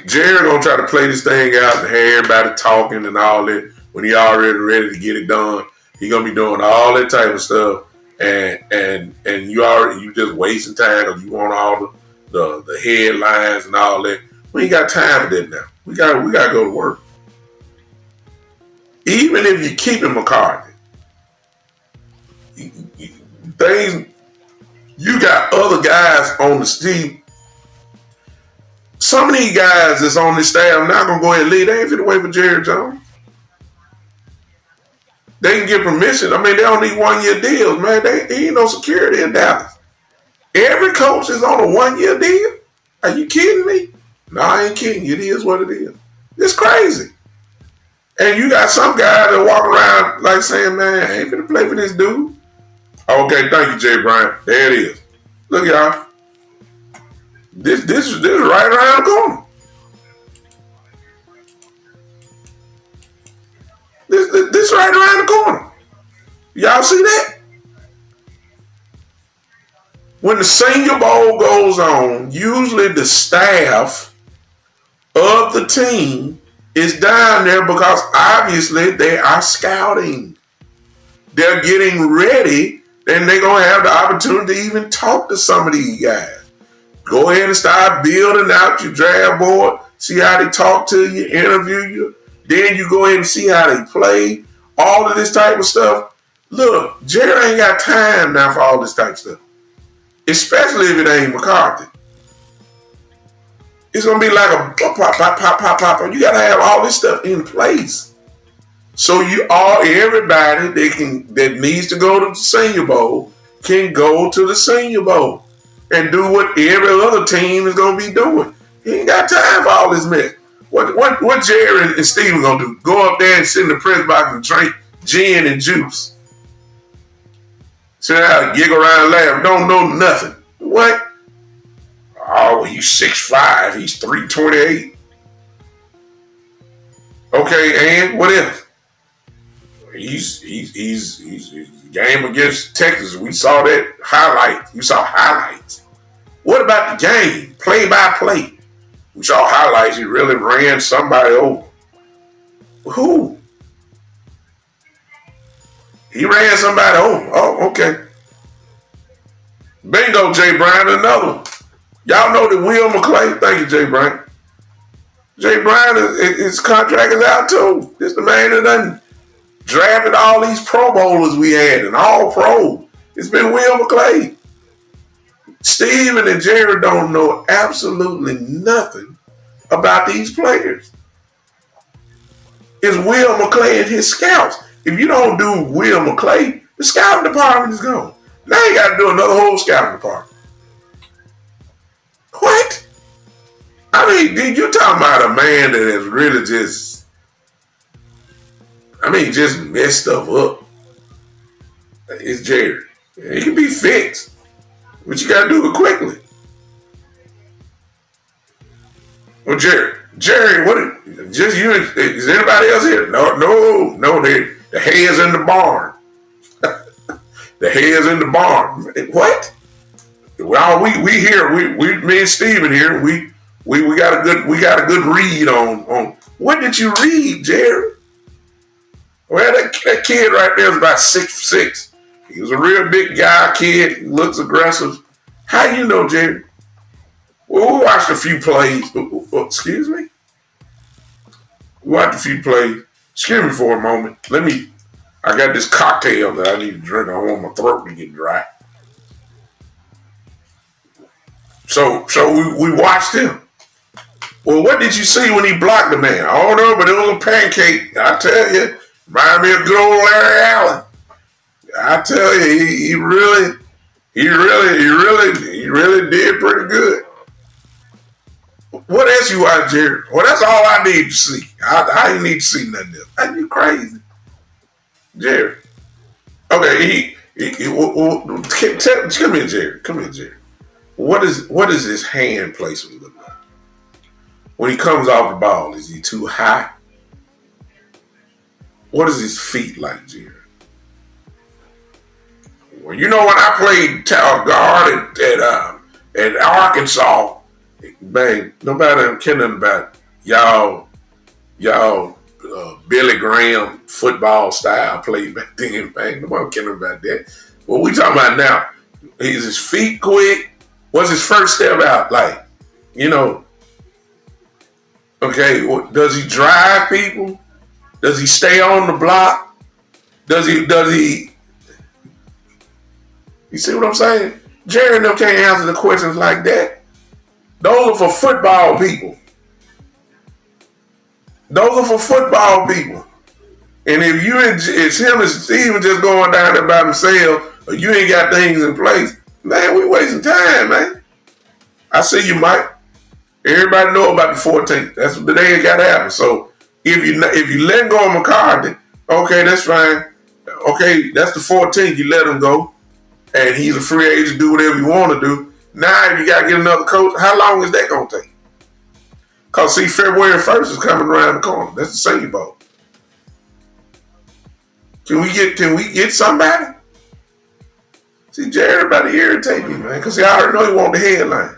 Jared gonna try to play this thing out and have everybody talking and all that when he already ready to get it done. He gonna be doing all that type of stuff, and you just wasting time because you want all the headlines and all that. We ain't got time for that now. We gotta go to work. Even if you keep him McCarthy, you got other guys on the team. Some of these guys that's on this staff not gonna go ahead and leave. They ain't fit to wait for Jerry Jones. They can get permission. I mean, they don't need 1-year deals, man. They ain't no security in Dallas. Every coach is on a 1-year deal. Are you kidding me? No, I ain't kidding you. It is what it is. It's crazy. And you got some guys that walk around like saying, man, I ain't gonna play for this dude. Okay, thank you, Jay Bryant. There it is. Look, y'all. This is right around the corner. This right around the corner. Y'all see that? When the Senior Bowl goes on, usually the staff of the team is down there because obviously they are scouting. They're getting ready, and they're going to have the opportunity to even talk to some of these guys. Go ahead and start building out your draft board. See how they talk to you, interview you. Then you go ahead and see how they play. All of this type of stuff. Look, Jerry ain't got time now for all this type of stuff. Especially if it ain't McCarthy. It's going to be like a pop. You got to have all this stuff in place. So everybody that needs to go to the Senior Bowl can go to the Senior Bowl and do what every other team is going to be doing. He ain't got time for all this mess. What Jerry and Steven going to do? Go up there and sit in the press box and drink gin and juice. Sit down and giggle around and laugh. Don't know nothing. What? Oh, he's 6'5". He's 328. Okay, and what else? He's game against Texas. We saw that highlight. You saw highlights. What about the game? Play by play. We saw highlights. He really ran somebody over. Who? He ran somebody over. Oh, okay. Bingo, Jay Bryant, another one. Y'all know that Will McClay. Thank you, Jay Bryant. Jay Bryant, his contract is out too. This the man that done drafted all these Pro Bowlers we had and all pro. It's been Will McClay. Steven and Jared don't know absolutely nothing about these players. It's Will McClay and his scouts. If you don't do Will McClay, the scouting department is gone. Now you got to do another whole scouting department. What? I mean, dude, you're talking about a man that has really just, just messed stuff up. It's Jerry. It can be fixed, but you got to do it quickly. Well, Jerry, what? Just you? Is anybody else here? No. The head's in the barn. The head's in the barn. What? Well, we here. We me and Steven here. We got a good read on. What did you read, Jerry? Well, that kid right there is about 6'6". He was a real big guy, kid. Looks aggressive. How you know, Jerry? Well, we watched a few plays. Excuse me? We watched a few plays. Excuse me for a moment. I got this cocktail that I need to drink. I want my throat to get dry. So we watched him. Well, what did you see when he blocked the man? I don't know, but it was a pancake. I tell you, remind me of good old Larry Allen. I tell you, he really did pretty good. What else you watch, Jerry? Well, that's all I need to see. I ain't need to see nothing else. Are you crazy, Jerry? Okay, come here, Jerry. Come here, Jerry. What is his hand placement look like? When he comes off the ball, is he too high? What is his feet like, Jerry? Well, you know when I played guard at Arkansas, man, nobody cared nothing about y'all Billy Graham football style play back then, man. Nobody cared about that. What we talking about now? Is his feet quick? What's his first step out like? Okay, does he drive people? Does he stay on the block? Does he? You see what I'm saying? Jerry and them can't answer the questions like that. Those are for football people. And if it's him and Steven just going down there by themselves, or you ain't got things in place, man, we wasting time, man. I see you, Mike. Everybody know about the 14th. That's the day it got to happen. So if you let go of McCarthy, okay, that's fine. Okay, that's the 14th. You let him go, and he's a free agent. Do whatever you want to do. Now, if you got to get another coach, how long is that going to take? Because, see, February 1st is coming around the corner. That's the Senior Bowl. Can we get somebody? See, Jerry about to irritate me, man, because I already know he want the headline.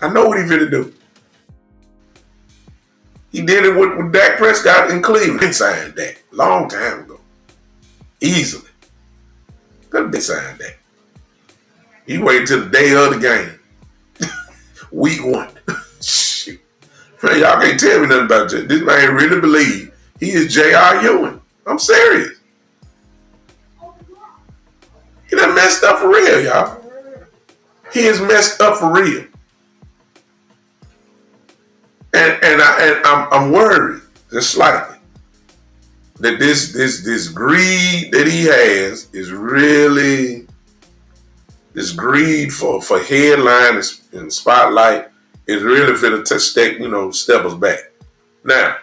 I know what he finna do. He did it with Dak Prescott in Cleveland. He signed Dak long time ago. Easily. They signed Dak. He waited till the day of the game. Week 1. Shit. Man, y'all can't tell me nothing about this. This man really believe he is J.R. Ewing. I'm serious. He done messed up for real, y'all. He is messed up for real. And I'm worried just slightly that this greed that he has is really this greed for headline and spotlight is really finna step us back. Now,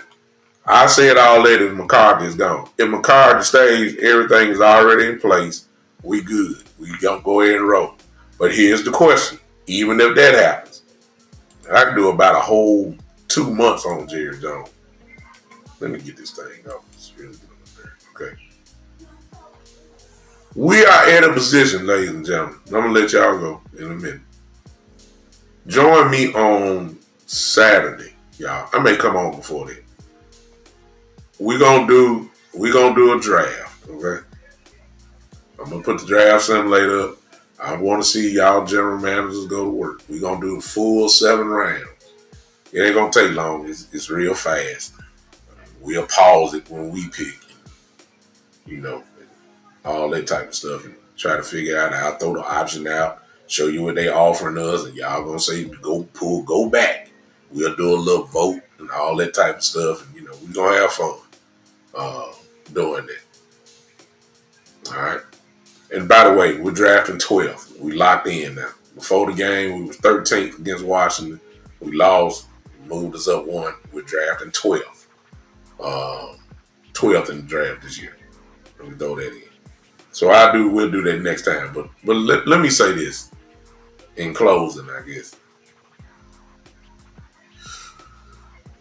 I said all that if McCarthy is gone. If McCarthy stays, everything is already in place. We good. We gonna go ahead and roll. But here's the question: even if that happens, I can do about a whole 2 months on Jerry Jones. Let me get this thing up. Okay. We are at a position, ladies and gentlemen. I'm going to let y'all go in a minute. Join me on Saturday, y'all. I may come on before that. We're gonna do a draft, okay? I'm going to put the draft simulator up. I want to see y'all general managers go to work. We're going to do the full 7 rounds. It ain't going to take long. It's real fast. We'll pause it when we pick, all that type of stuff, and try to figure out how to throw the option out, show you what they offering us, and y'all going to say, go back. We'll do a little vote and all that type of stuff, and, we're going to have fun doing that. All right? And by the way, we're drafting 12th. We locked in now. Before the game, we was 13th against Washington. We lost, moved us up one. We're drafting 12th. 12th in the draft this year. Let me throw that in. So we'll do that next time. But let me say this in closing, I guess.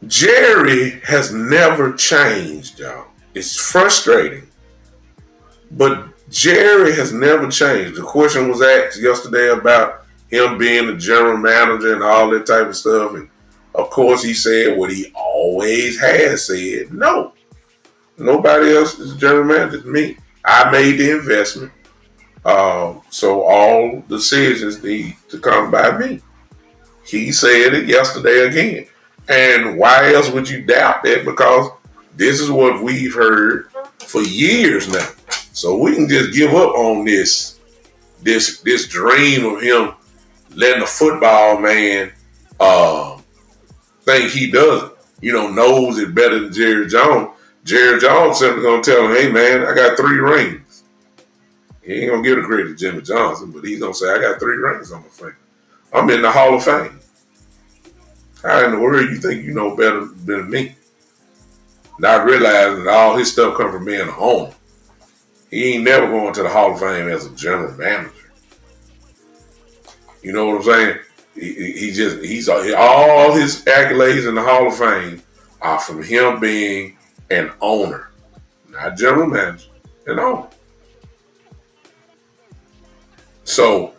Jerry has never changed, y'all. It's frustrating. But Jerry has never changed. The question was asked yesterday about him being the general manager and all that type of stuff. And of course he said what he always has said. No. Nobody else is general manager than me. I made the investment. So all decisions need to come by me. He said it yesterday again. And why else would you doubt that? Because this is what we've heard for years now. So we can just give up on this dream of him letting a football man think he doesn't. Knows it better than Jerry Jones. Jerry Jones simply gonna tell him, "Hey man, I got 3 rings." He ain't gonna give the credit to Jimmy Johnson, but he's gonna say, "I got 3 rings on my finger. I'm in the Hall of Fame." How in the world you think you know better than me? Not realizing that all his stuff come from being a owner. He ain't never going to the Hall of Fame as a general manager. You know what I'm saying? He's all his accolades in the Hall of Fame are from him being an owner, not general manager, an owner. So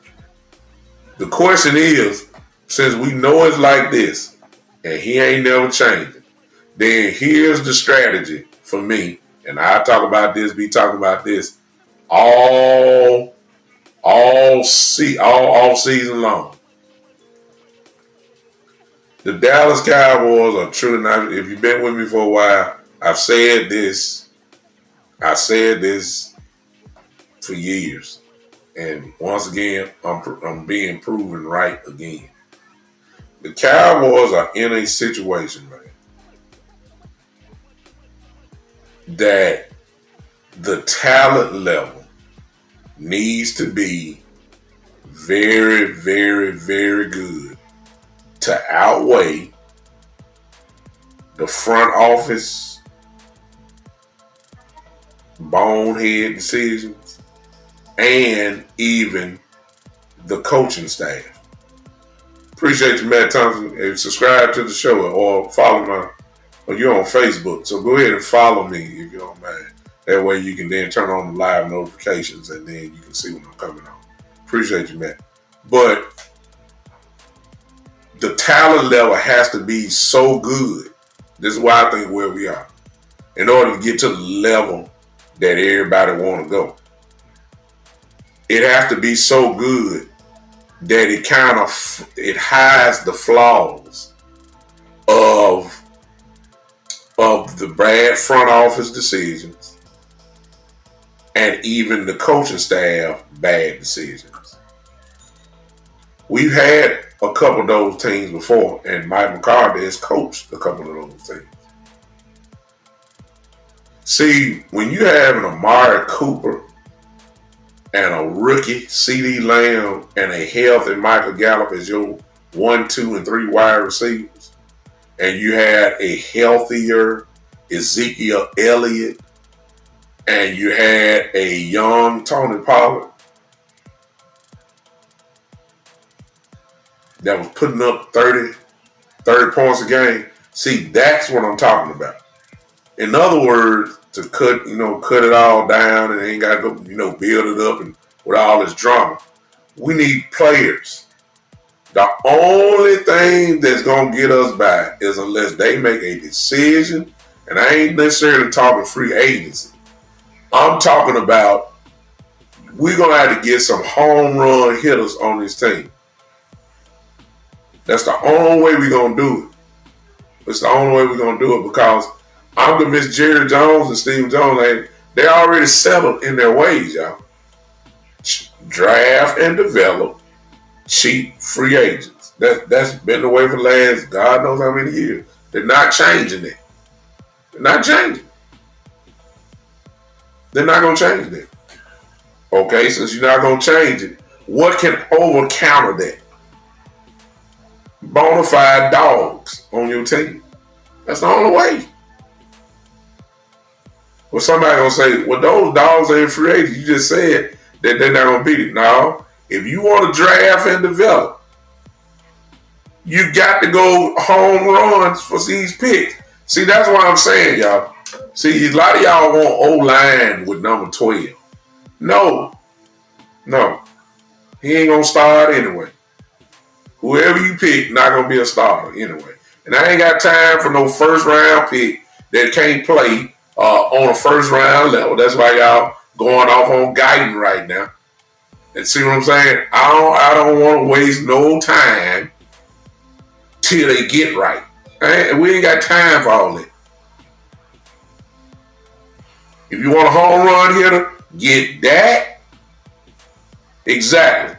the question is, since we know it's like this, and he ain't never changing, then here's the strategy for me. And I talk about this, be talking about this all season long. The Dallas Cowboys are true enough. If you've been with me for a while, I've said this. I said this for years, and once again, I'm being proven right again. The Cowboys are in a situation, man, that the talent level needs to be very, very, very good to outweigh the front office bonehead decisions and even the coaching staff. Appreciate you, Matt Thompson. And subscribe to the show or follow you're on Facebook. So go ahead and follow me if you don't mind. That way you can then turn on the live notifications and then you can see when I'm coming on. Appreciate you, Matt. But the talent level has to be so good. This is why I think where we are. In order to get to the level that everybody want to go. It has to be so good that it hides the flaws of the bad front office decisions and even the coaching staff bad decisions. We've had a couple of those teams before, and Mike McCarthy has coached a couple of those teams. See, when you have an Amari Cooper and a rookie CeeDee Lamb and a healthy Michael Gallup as your 1, 2, and 3 wide receivers, and you had a healthier Ezekiel Elliott, and you had a young Tony Pollard that was putting up 30 points a game. See, that's what I'm talking about. In other words, to cut it all down and ain't got to go, build it up and with all this drama. We need players. The only thing that's going to get us by is unless they make a decision, and I ain't necessarily talking free agency. I'm talking about we're going to have to get some home run hitters on this team. That's the only way we're going to do it. It's the only way we're going to do it because I'm convinced Jerry Jones and Steve Jones, they're already settled in their ways, y'all. Draft and develop cheap free agents. That's been the way for the last God knows how many years. They're not changing it. They're not changing. They're not going to change that. Okay, since you're not going to change it, what can over counter that? Bona fide dogs on your team. That's the only way. Well, somebody going to say, well, those dogs are in free agents. You just said that they're not going to beat it. No, if you want to draft and develop, you got to go home runs for these picks. See, that's what I'm saying, y'all. See, a lot of y'all want O-line with number 12. No. He ain't going to start anyway. Whoever you pick, not going to be a starter anyway. And I ain't got time for no first round pick that can't play on a first round level. That's why y'all going off on Guyton right now. And see what I'm saying? I don't want to waste no time till they get right. We ain't got time for all that. If you want a home run hitter, get that. Exactly.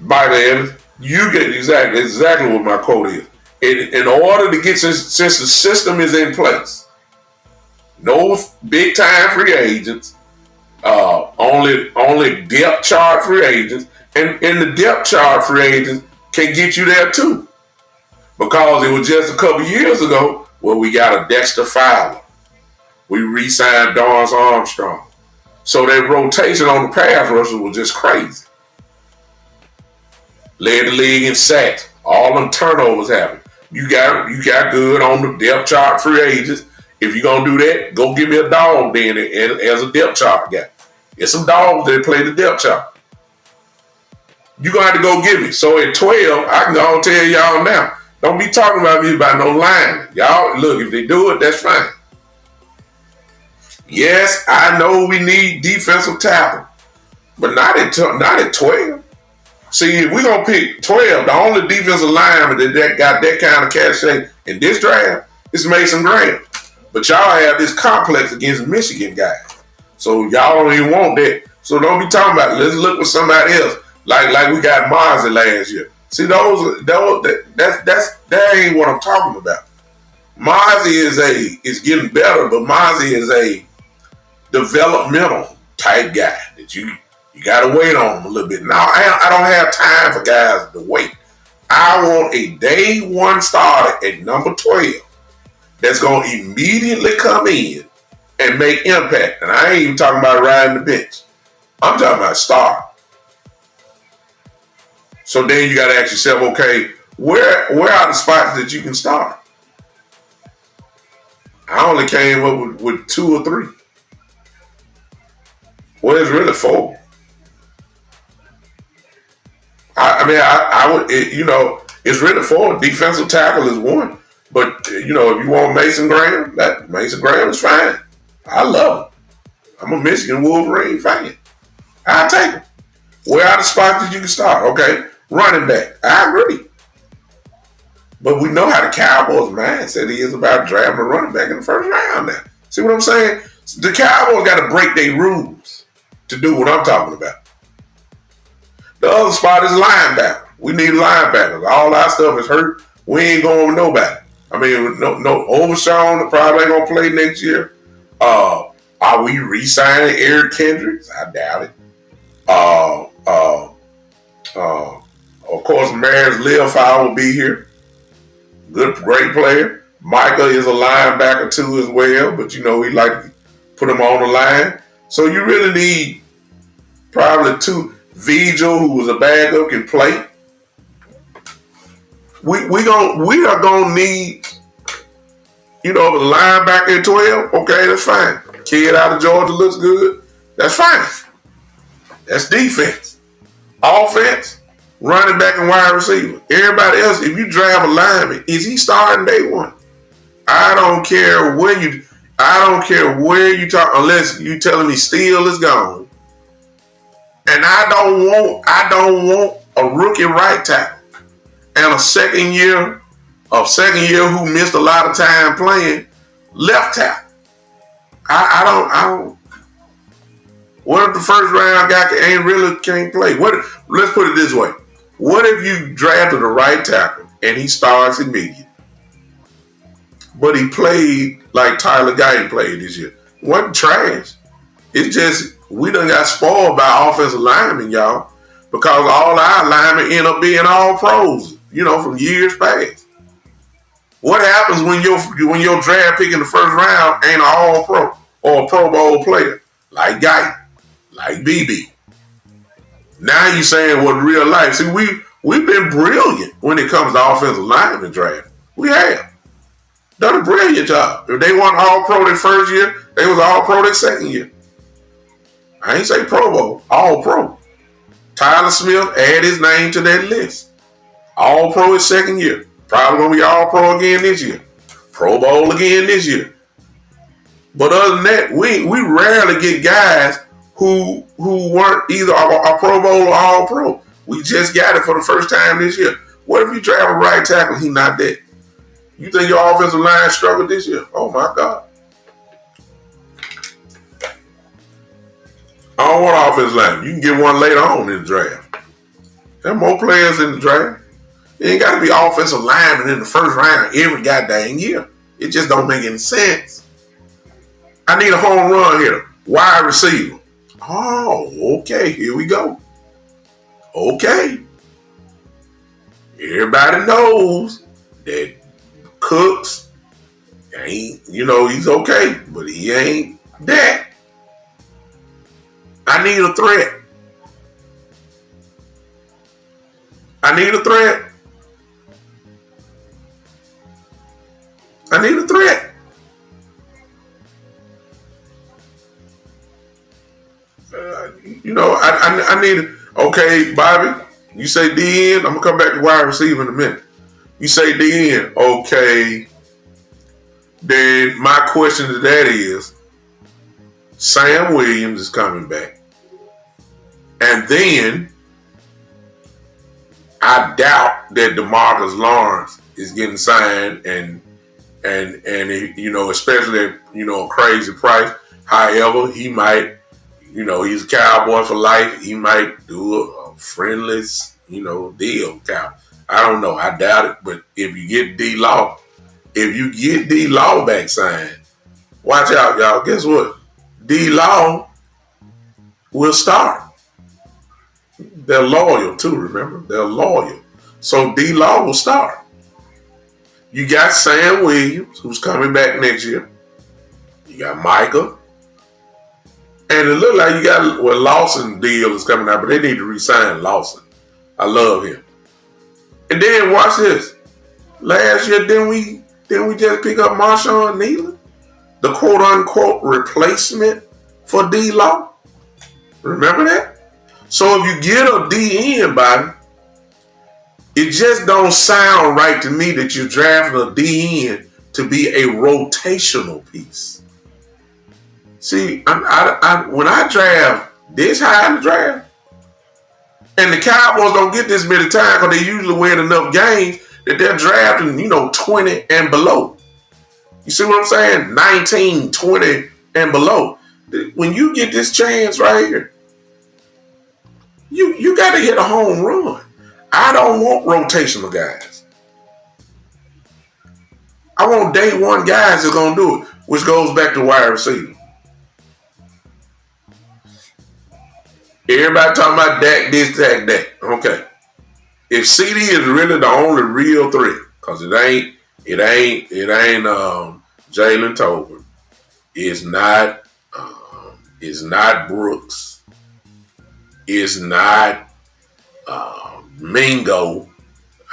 By the end, you get exactly what my quote is. In order to get, since the system is in place, no big time free agents, only depth chart free agents, and the depth chart free agents can get you there too. Because it was just a couple years ago where we got a Dexter Fowler. We re-signed Dorrance Armstrong. So that rotation on the pass rusher was just crazy. Led the league in sacks. All them turnovers happened. You got good on the depth chart free agents. If you're going to do that, go give me a dog then as a depth chart guy. There's some dogs that play the depth chart. You're going to have to go get me. So at 12, I can go and tell y'all now, don't be talking about me about no line. Y'all, look, if they do it, that's fine. Yes, I know we need defensive tackle, but not at 12. See, if we're going to pick 12, the only defensive lineman that got that kind of cachet in this draft is Mason Graham. But y'all have this complex against Michigan guys. So y'all don't even want that. So don't be talking about it. Let's look for somebody else. Like we got Marzi last year. See, that ain't what I'm talking about. Marzi is getting better, but Marzi is a developmental type guy that you got to wait on him a little bit. Now, I don't have time for guys to wait. I want a day one starter at number 12 that's going to immediately come in and make impact. And I ain't even talking about riding the bench. I'm talking about start. So then you got to ask yourself, okay, where are the spots that you can start? I only came up with 2 or 3. Well, it's really 4. I would, it's really 4. Defensive tackle is 1. But, if you want Mason Graham, Mason Graham is fine. I love him. I'm a Michigan Wolverine fan. I'll take him. Where are the spots that you can start? Okay, running back. I agree. But we know how the Cowboys' mindset is about drafting a running back in the first round now. See what I'm saying? The Cowboys got to break their rules to do what I'm talking about. The other spot is linebacker. We need linebackers. All our stuff is hurt. We ain't going with nobody. I mean, no Overshawn probably ain't going to play next year. Are we re-signing Eric Kendricks? I doubt it. Of course, Maris Leofau will be here. Great player. Micah is a linebacker too as well, but we like to put him on the line. So you really need probably 2. Vigil, who was a backup, can play. We are gonna need, a linebacker at 12. Okay, that's fine. Kid out of Georgia looks good. That's fine. That's defense. Offense, running back and wide receiver. Everybody else, if you draft a lineman, is he starting day one? I don't care where you talk, unless you telling me Steele is gone. And I don't want a rookie right tackle and a second year who missed a lot of time playing left tackle. I don't. What if the first round guy can't play? Let's put it this way. What if you drafted a right tackle and he starts immediately, but he played like Tyler Guyton played this year? Wasn't trash. It's just we done got spoiled by offensive linemen, y'all, because all our linemen end up being all pros, from years past. What happens when your draft pick in the first round ain't an all pro or a Pro Bowl player like Guy, like BB? Now you saying what real life? See, we've been brilliant when it comes to offensive lineman draft. We have done a brilliant job. If they weren't all pro their first year, they was all pro their second year. I ain't say Pro Bowl, all pro. Tyler Smith, add his name to that list. All pro his second year. Probably gonna be all pro again this year. Pro Bowl again this year. But other than that, we rarely get guys who weren't either a Pro Bowl or all pro. We just got it for the first time this year. What if you draft a right tackle, he not that? You think your offensive line struggled this year? Oh my God. I don't want offensive line. You can get one later on in the draft. There are more players in the draft. It ain't got to be offensive linemen in the first round every goddamn year. It just don't make any sense. I need a home run hitter. Wide receiver. Oh, okay. Here we go. Okay. Everybody knows that Cooks ain't, he's okay, but he ain't that. I need a threat. I need a threat. I need a threat. I need. Okay, Bobby. You say DN. I'm gonna come back to wide receiver in a minute. You say DN. Okay. Then my question to that is, Sam Williams is coming back, and then I doubt that DeMarcus Lawrence is getting signed, and especially at a crazy price. However, he might, he's a Cowboy for life. He might do a friendless, deal. I don't know. I doubt it. But if you get D-Law back signed, watch out, y'all. Guess what? D-Law will start. They're loyal too, remember? They're loyal. So D-Law will start. You got Sam Williams, who's coming back next year. You got Micah. And it looks like you got, Lawson deal is coming out, but they need to re-sign Lawson. I love him. And then watch this. Last year, didn't we just pick up Marshawn Nealon? The quote-unquote replacement for D-Law? Remember that? So if you get a DN, Bobby, it just don't sound right to me that you're drafting a DN to be a rotational piece. See, when I draft this high in the draft, and the Cowboys don't get this many times because they usually win enough games that they're drafting, 20 and below. You see what I'm saying? 19, 20 and below. When you get this chance right here, you got to hit a home run. I don't want rotational guys. I want day one guys that's going to do it, which goes back to wide receiver. Everybody talking about Dak this, Dak. Okay. If CD is really the only real threat, because it ain't Jalen Tolbert. It's not Brooks. It's not Mingo.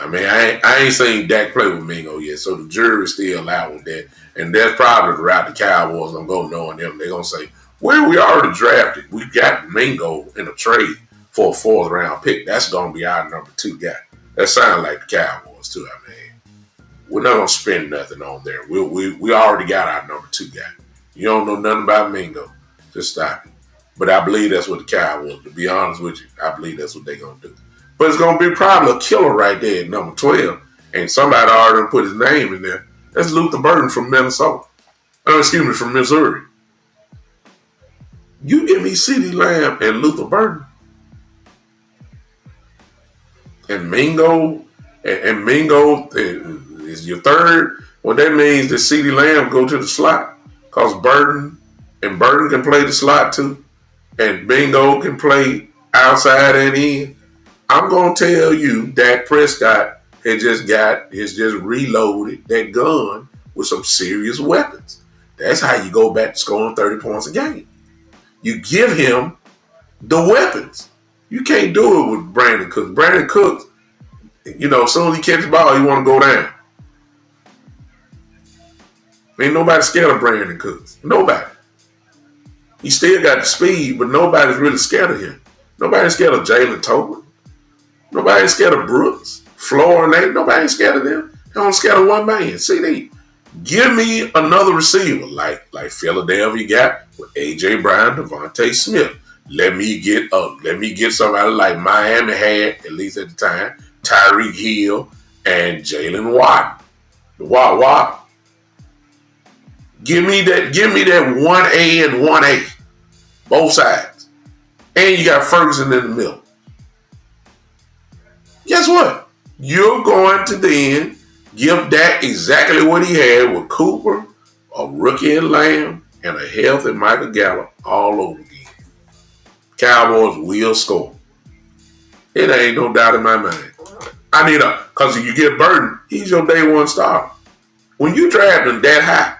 I mean, I ain't seen Dak play with Mingo yet, so the jury's still out with that. And that's probably the route the Cowboys gonna go knowing them. They're gonna say, well, we already drafted. We got Mingo in a trade for a 4th round pick. That's gonna be our number 2 guy. That sounds like the Cowboys too. I mean, we're not gonna spend nothing on there. We already got our number 2 guy. You don't know nothing about Mingo. Just stop it. But I believe that's what the Cowboys, to be honest with you, I believe that's what they're going to do. But it's going to be probably a killer right there at number 12. And somebody already put his name in there. That's Luther Burden from Minnesota. From Missouri. You give me CeeDee Lamb and Luther Burden. And Mingo is your 3rd. Well, that means that CeeDee Lamb go to the slot. Because Burden can play the slot too. and Bingo can play outside and in, I'm gonna tell you Dak Prescott has just reloaded that gun with some serious weapons. That's how you go back to scoring 30 points a game. You give him the weapons. You can't do it with Brandon Cooks. Brandon Cooks, as soon as he catches the ball, he want to go down. Ain't nobody scared of Brandon Cooks. Nobody. He still got the speed, but nobody's really scared of him. Nobody's scared of Jalen Tolbert. Nobody's scared of Brooks, Florida. Nobody's scared of them. They don't scared of one man. CD. Give me another receiver like Philadelphia got with A.J. Brown, Devontae Smith. Let me get somebody like Miami had, at least at the time, Tyreek Hill and Jalen Watt. Watt. Give me that 1A and 1A. Both sides. And you got Ferguson in the middle. Guess what? You're going to then give Dak exactly what he had with Cooper, a rookie in Lamb, and a healthy Michael Gallup all over again. Cowboys will score. It ain't no doubt in my mind. Because if you get Burton, he's your day one starter. When you draft him that high,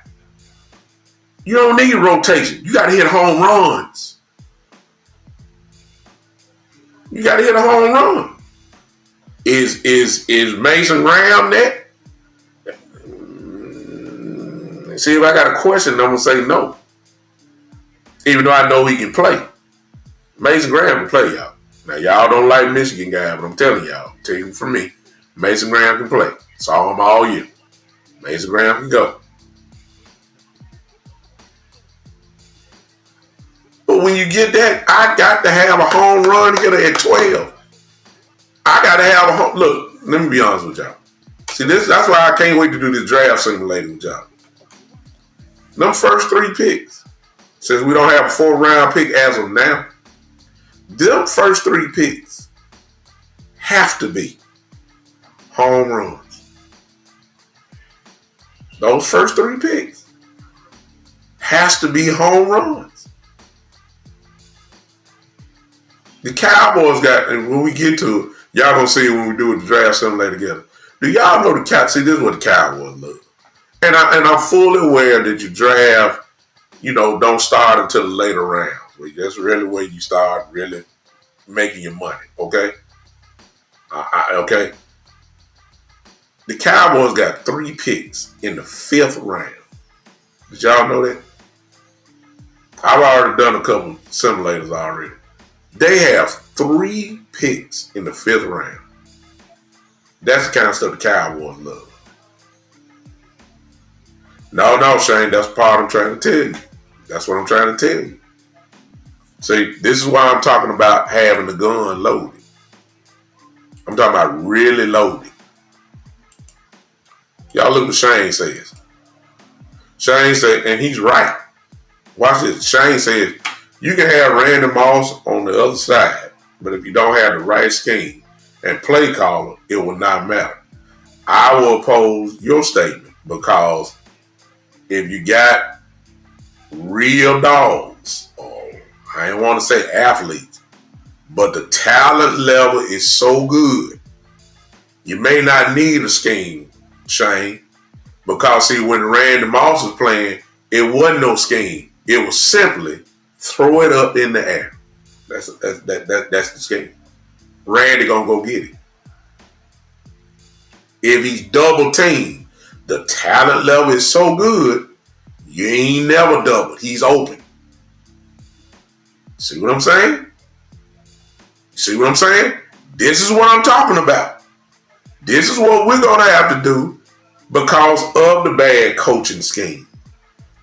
you don't need rotation. You got to hit home runs. You got to hit a home run. Is Mason Graham that? See, if I got a question, I'm going to say no. Even though I know he can play. Mason Graham can play, y'all. Now, y'all don't like Michigan guy, but I'm telling y'all, tell you from me, Mason Graham can play. Saw him all year. Mason Graham can go. But when you get that, I got to have a home run hitter at 12. I got to have a home. Look, let me be honest with y'all. See, that's why I can't wait to do this draft simulator with y'all. Them first 3 picks, since we don't have a 4th round pick as of now, them first 3 picks have to be home runs. Those first 3 picks has to be home runs. The Cowboys got, and when we get to it, y'all gonna see it when we do the draft simulator together. Do y'all know the Cowboys? See, this is what the Cowboys look. And I'm fully aware that you draft, don't start until the later rounds. That's really where you start really making your money. Okay. Okay. The Cowboys got 3 picks in the 5th round. Did y'all know that? I've already done a couple simulators already. They have 3 picks in the 5th round. That's the kind of stuff the Cowboys love. No, Shane, that's the part I'm trying to tell you. That's what I'm trying to tell you. See, this is why I'm talking about having the gun loaded. I'm talking about really loaded. Y'all look what Shane says. Shane said, and he's right. Watch this. Shane says, you can have Randy Moss on the other side, but if you don't have the right scheme and play caller, it will not matter. I will oppose your statement because if you got real dogs, or I don't want to say athletes, but the talent level is so good, you may not need a scheme, Shane, because see, when Randy Moss was playing, it wasn't no scheme. It was simply throw it up in the air. That's the scheme. Randy gonna go get it. If he's double teamed, the talent level is so good, you ain't never doubled. He's open. See what I'm saying? See what I'm saying? This is what I'm talking about. This is what we're gonna have to do because of the bad coaching scheme.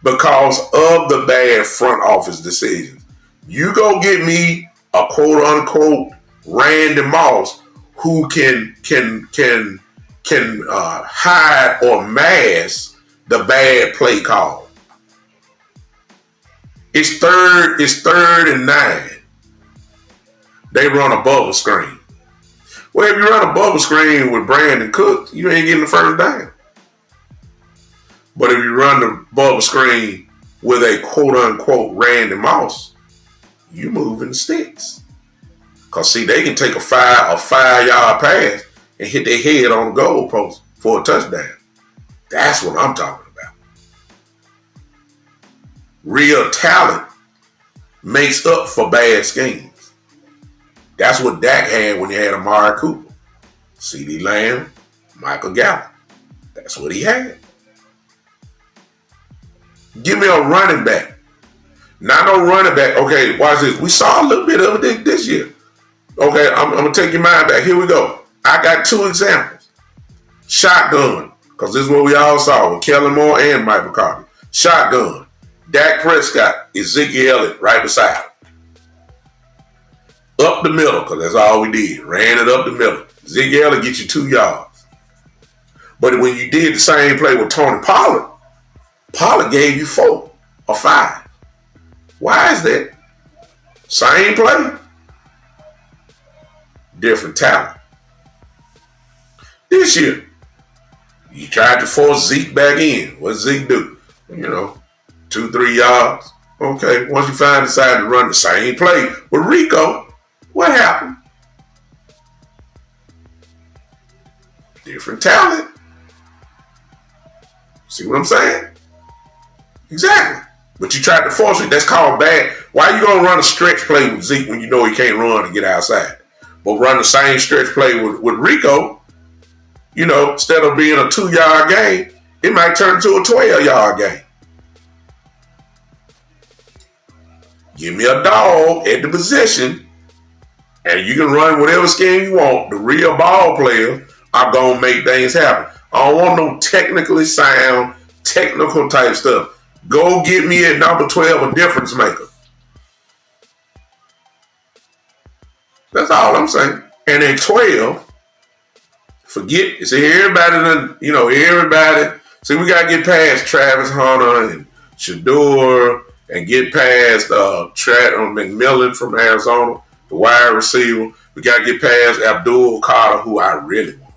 Because of the bad front office decisions. You go get me a quote unquote Randy Moss who can hide or mask the bad play call. It's third and 9. They run a bubble screen. Well, if you run a bubble screen with Brandon Cooks, you ain't getting the first down. But if you run the bubble screen with a quote-unquote Randy Moss, You moving the sticks. Because, see, they can take a 5-yard pass and hit their head on the goalpost for a touchdown. That's what I'm talking about. Real talent makes up for bad schemes. That's what Dak had when he had Amari Cooper, CeeDee Lamb, Michael Gallup. That's what he had. Give me a running back. Not no running back. Okay, watch this. We saw a little bit of it this year. Okay, I'm going to take your mind back. Here we go. I got 2 examples. Shotgun, because this is what we all saw with Kellen Moore and Mike McCarthy. Shotgun. Dak Prescott, Ezekiel Elliott right beside him. Up the middle, because that's all we did. Ran it up the middle. Ezekiel Elliott get you 2 yards. But when you did the same play with Tony Pollard, Pollard gave you 4 or 5. Why is that? Same play. Different talent. This year, you tried to force Zeke back in. What Zeke do? 2-3 yards. Okay, once you decide to run the same play with Rico, what happened? Different talent. See what I'm saying? Exactly. But you tried to force it. That's called bad. Why you gonna run a stretch play with Zeke when you know he can't run and get outside? But run the same stretch play with Rico, instead of being a 2-yard game, it might turn into a 12-yard game. Give me a dog at the position, and you can run whatever scheme you want. The real ball players are going to make things happen. I don't want no technically sound, technical type stuff. Go get me at number 12 a difference maker. That's all I'm saying. And at 12, forget, see, everybody. See, we got to get past Travis Hunter and Shador and get past McMillan from Arizona, the wide receiver. We got to get past Abdul Carter, who I really want.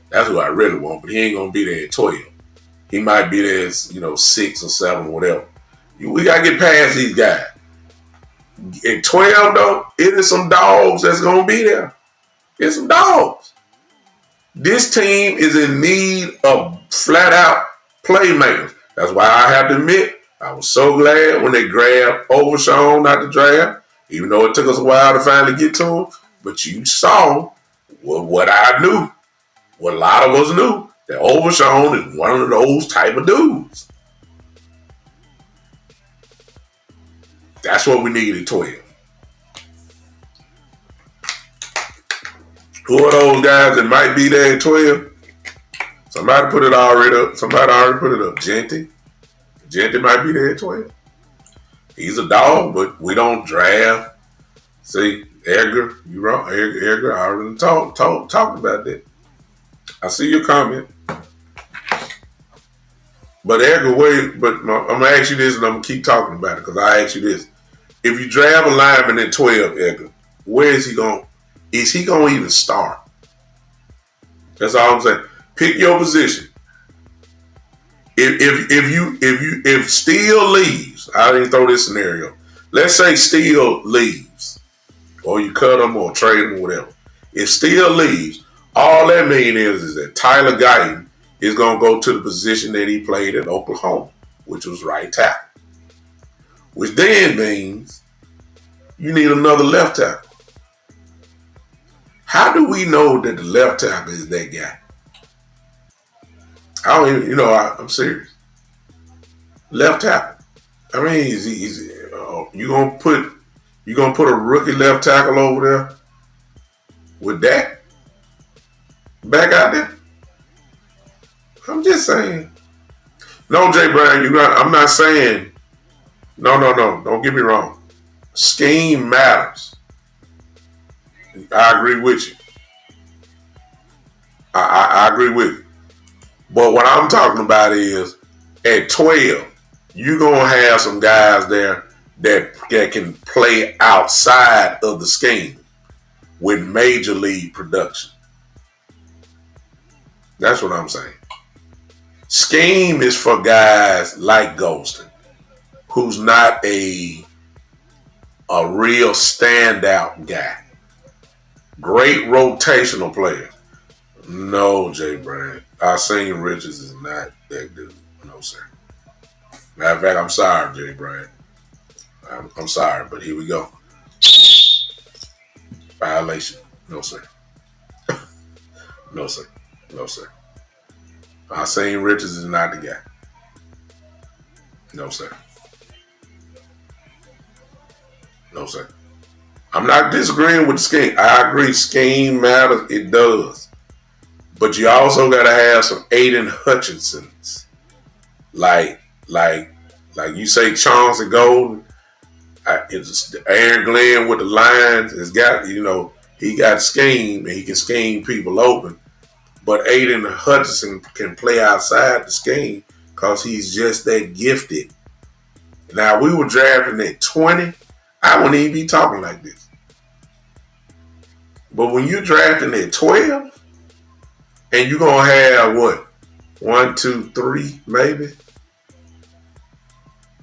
That's who I really want, but he ain't going to be there at 12. He might be there at, 6 or 7 or whatever. We got to get past these guys. At 12, though, it is some dogs that's going to be there. It's some dogs. This team is in need of flat-out playmakers. That's why I have to admit, I was so glad when they grabbed Overshown out the draft, even though it took us a while to finally get to him. But you saw what I knew, what a lot of us knew, that Overshown is one of those type of dudes. That's what we need at 12. Who are those guys that might be there at 12? Somebody put it already up. Somebody already put it up. Genty. Genty might be there at 12. He's a dog, but we don't draft. See, Edgar, you wrong. Edgar, I already talked about that. I see your comment. But Edgar, wait, but I'm going to ask you this and I'm going to keep talking about it because I asked you this. If you draft a lineman at 12, Edgar, where is he going? Is he going to even start? That's all I'm saying. Pick your position. If Steele leaves, I didn't throw this scenario. Let's say Steele leaves, or you cut him or trade him or whatever. If Steele leaves, all that means is that Tyler Guyton is going to go to the position that he played at Oklahoma, which was right tackle. Which then means you need another left tackle. How do we know that the left tackle is that guy? I don't even, I'm serious. Left tackle. I mean, you gonna put a rookie left tackle over there with that back out there? I'm just saying. No, Jay Brown, I'm not saying. No. Don't get me wrong. Scheme matters. I agree with you. I agree with you. But what I'm talking about is at 12, you're going to have some guys there that can play outside of the scheme with major league production. That's what I'm saying. Scheme is for guys like Golston, who's not a a real standout guy. Great rotational player. No, Jay Bryant. Our senior Richards is not that dude. No, sir. Matter of fact, I'm sorry, Jay Bryant. I'm sorry, but here we go. Violation. No, sir. No, sir. No, sir. Our senior Richards is not the guy. No, sir. No, sir. I'm not disagreeing with the scheme. I agree, scheme matters. It does. But you also got to have some Aiden Hutchinsons. Like you say, Chauncey Golden. It's Aaron Glenn with the Lions. Has got, he got scheme and he can scheme people open. But Aiden Hutchinson can play outside the scheme because he's just that gifted. Now, we were drafting at 20. I wouldn't even be talking like this. But when you're drafting at 12, and you're going to have what? 1, 2, 3, maybe?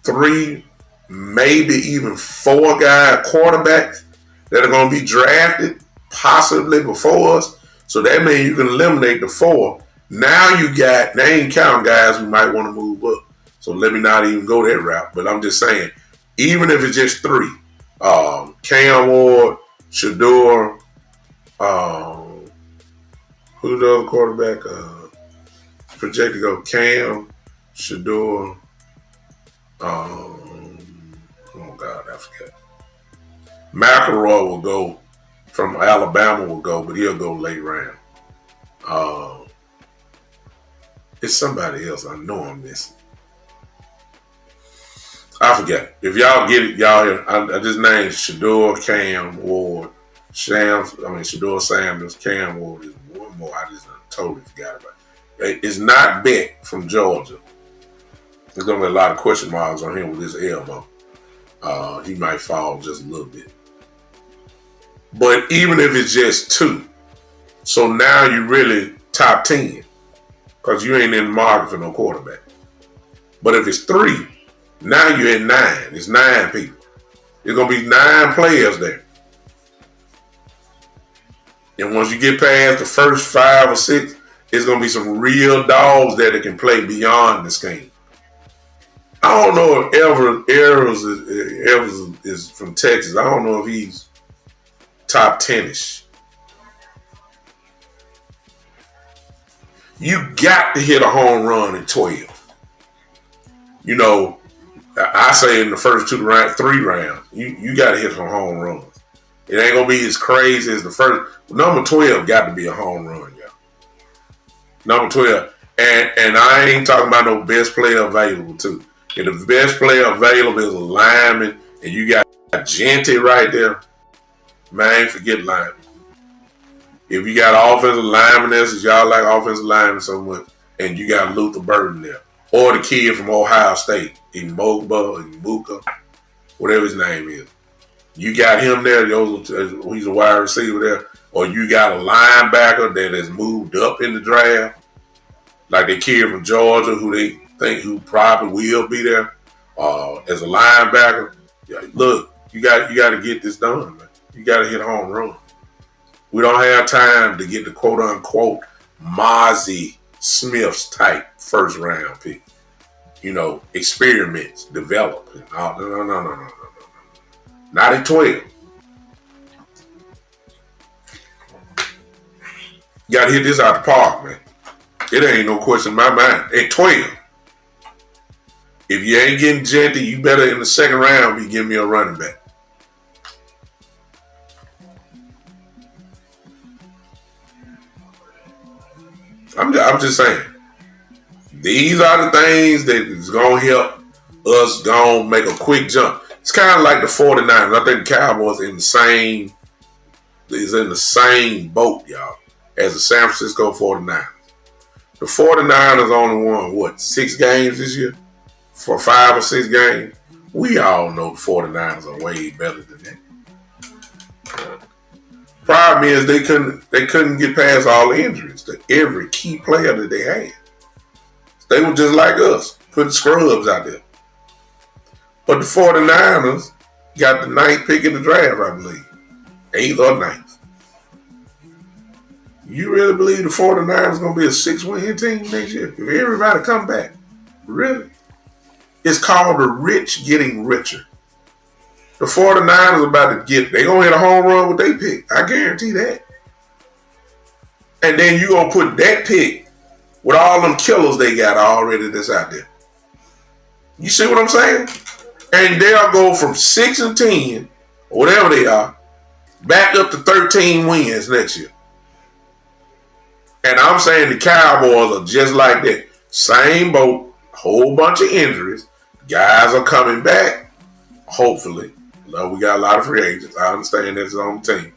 3, maybe even 4 guy quarterbacks that are going to be drafted possibly before us. So that means you can eliminate the 4. Now they ain't counting guys who might want to move up. So let me not even go that route. But I'm just saying, even if it's just 3, Cam Ward, Shador, who's the other quarterback? Projected to go Cam, Shador, oh God, I forget. McElroy will go from Alabama but he'll go late round. It's somebody else I know I'm missing. I forget. If y'all get it, y'all hear. I just named Shador, Cam Ward, Shador Sanders, Cam Ward is one more. I just totally forgot about it. It's not Beck from Georgia. There's gonna be a lot of question marks on him with his elbow. He might fall just a little bit. But even if it's just 2, so now you really top 10 because you ain't in the market for no quarterback. But if it's 3, now you're at 9. It's 9 people. There's going to be 9 players there. And once you get past the first 5 or 6, it's going to be some real dogs there that can play beyond the scheme. I don't know if Evers is from Texas. I don't know if he's top 10-ish. You got to hit a home run at 12. I say in the first 3 rounds, you got to hit some home runs. It ain't going to be as crazy as the first. Number 12 got to be a home run, y'all. Number 12. And I ain't talking about no best player available, too. If the best player available is a lineman and you got Genty right there, man, forget lineman. If you got offensive linemen, as y'all like offensive linemen so much, and you got Luther Burden there, or the kid from Ohio State, Imuka, whatever his name is. You got him there, he's a wide receiver there, or you got a linebacker that has moved up in the draft, like the kid from Georgia who probably will be there as a linebacker. Yeah, look, you got to get this done, man. You got to hit a home run. We don't have time to get the quote-unquote Mozzie Smith's type first round pick. Experiments, develop. No. Not at 12. You got to hit this out the park, man. It ain't no question in my mind. At 12. If you ain't getting Genty, you better in the second round be giving me a running back. I'm just saying. These are the things that is going to help us go make a quick jump. It's kind of like the 49ers. I think the Cowboys is in the same boat, y'all, as the San Francisco 49ers. The 49ers only won, 6 games this year? For 5 or 6 games? We all know the 49ers are way better than that. Problem is they couldn't get past all the injuries to every key player that they had. They were just like us, putting scrubs out there. But the 49ers Got the 9th pick in the draft, I believe. 8th or 9th. You really believe the 49ers is going to be a 6-win team next year? If everybody come back? Really? It's called the rich getting richer. The 49ers about to they're going to hit a home run with their pick. I guarantee that. And then you going to put that pick with all them killers they got already that's out there. You see what I'm saying? And they'll go from 6-10, or whatever they are, back up to 13 wins next year. And I'm saying the Cowboys are just like that. Same boat, whole bunch of injuries. Guys are coming back, hopefully. We got a lot of free agents. I understand that's on the team.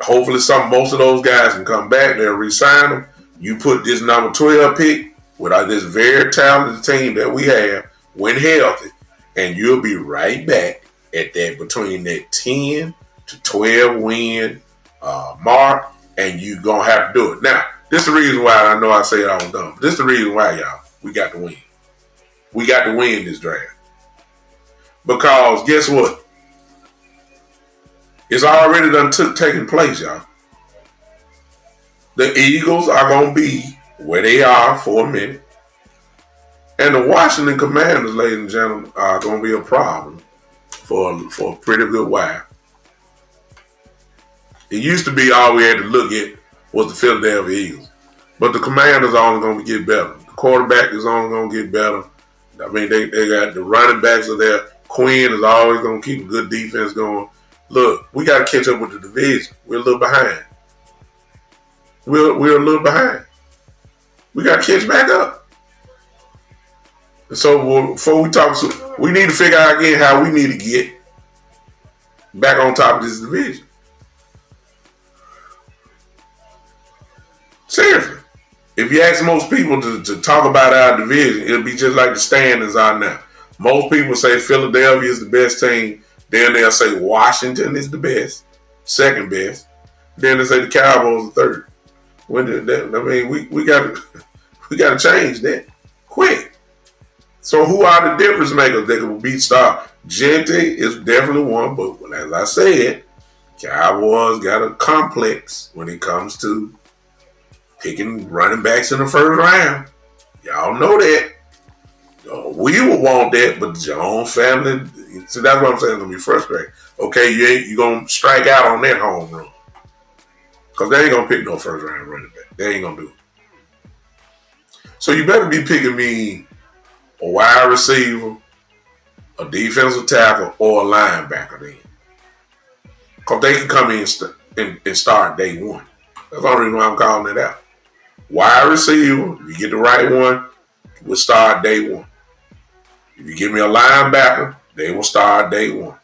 Hopefully most of those guys can come back. They'll re-sign them. You put this number 12 pick with this very talented team that we have when healthy, and you'll be right back at that between that 10 to 12 win mark, and you're going to have to do it. Now, this is the reason why I know I say it all dumb. But this is the reason why, y'all, we got to win. We got to win this draft. Because guess what? It's already taking place, y'all. The Eagles are going to be where they are for a minute. And the Washington Commanders, ladies and gentlemen, are going to be a problem for a pretty good while. It used to be all we had to look at was the Philadelphia Eagles. But the Commanders are only going to get better. The quarterback is only going to get better. I mean, they got the running backs are there. Quinn is always going to keep a good defense going. Look, we got to catch up with the division. We're a little behind. We're a little behind. We got to catch back up. So before we talk, we need to figure out again how we need to get back on top of this division. Seriously. If you ask most people to talk about our division, it'll be just like the standings are now. Most people say Philadelphia is the best team. Then they'll say Washington is the best, second best. Then they say the Cowboys are third. We got to change that quick. So who are the difference makers that will beat Star? Gente is definitely one, but as I said, Cowboys got a complex when it comes to picking running backs in the first round. Y'all know that. We would want that, but the Jones family, see, that's what I'm saying, it's going to be frustrating. Okay, you're going to strike out on that home run. Because they ain't going to pick no first round running back. They ain't going to do it. So you better be picking me a wide receiver, a defensive tackle, or a linebacker then. Because they can come in and start day one. That's the only reason why I'm calling it out. Wide receiver, if you get the right one, we'll start day one. If you give me a linebacker, they will start day one.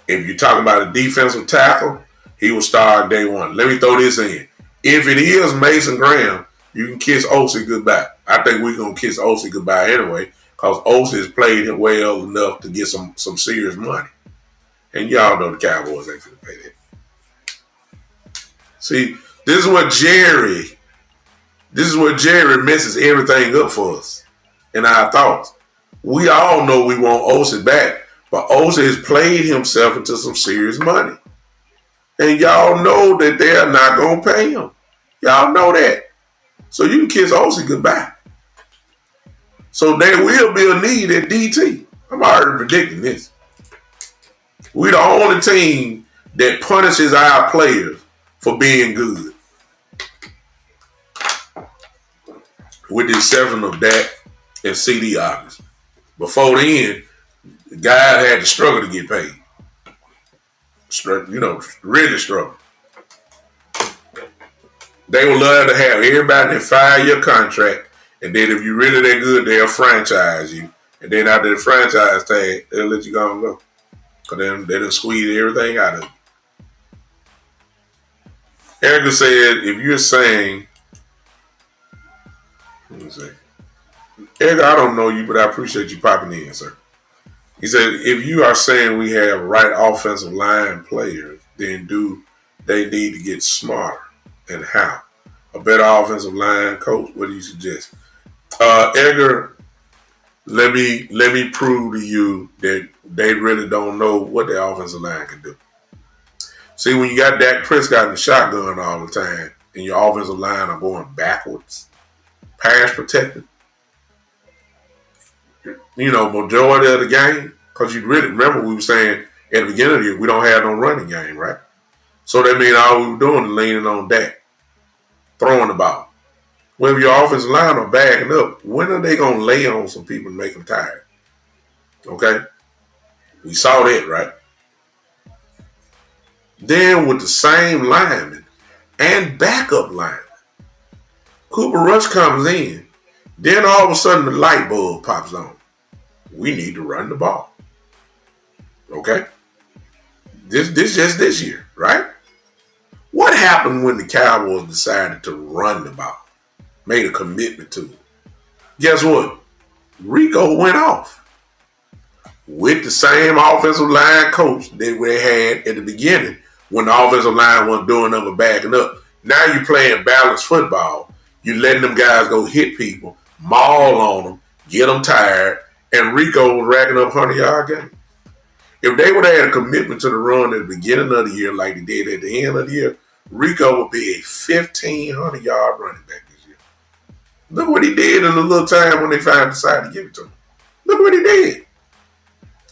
If you're talking about a defensive tackle, he will start day one. Let me throw this in. If it is Mason Graham, you can kiss Osi goodbye. I think we're going to kiss Osi goodbye anyway, because Osi has played it well enough to get some serious money. And y'all know the Cowboys ain't going to pay that. See, this is what Jerry messes everything up for us in our thoughts. We all know we want Osi back, but Osi has played himself into some serious money. And y'all know that they're not going to pay him. Y'all know that. So you can kiss Osi goodbye. So there will be a need at DT. I'm already predicting this. We're the only team that punishes our players for being good. With the exception of Dak and CD, obviously. Before then, the guys had to struggle to get paid. Really struggle. They would love to have everybody in a 5-year contract, and then if you're really that good, they'll franchise you. And then after the franchise tag, they'll let you go and go. Because then they done squeeze everything out of you. Erica said, if you're saying, let me see. Erica, I don't know you, but I appreciate you popping in, sir. He said, if you are saying we have right offensive line players, then do they need to get smarter? And how? A better offensive line coach? What do you suggest? Edgar, Let me prove to you that they really don't know what their offensive line can do. See, when you got Dak Prescott in the shotgun all the time, and your offensive line are going backwards, pass protected, majority of the game, because you really remember we were saying at the beginning of the year, we don't have no running game, right? So that means all we were doing is leaning on Dak, throwing the ball. Well, if your offensive line are backing up, when are they going to lay on some people and make them tired? Okay? We saw that, right? Then with the same lineman and backup lineman, Cooper Rush comes in. Then all of a sudden the light bulb pops on. We need to run the ball. Okay? This year, right? What happened when the Cowboys decided to run the ball? Made a commitment to it. Guess what? Rico went off with the same offensive line coach that we had at the beginning when the offensive line wasn't doing nothing but backing up. Now you're playing balanced football. You're letting them guys go hit people, maul on them, get them tired, and Rico was racking up 100-yard games. If they would have had a commitment to the run at the beginning of the year like they did at the end of the year, Rico would be a 1,500-yard running back this year. Look what he did in the little time when they finally decided to give it to him. Look what he did.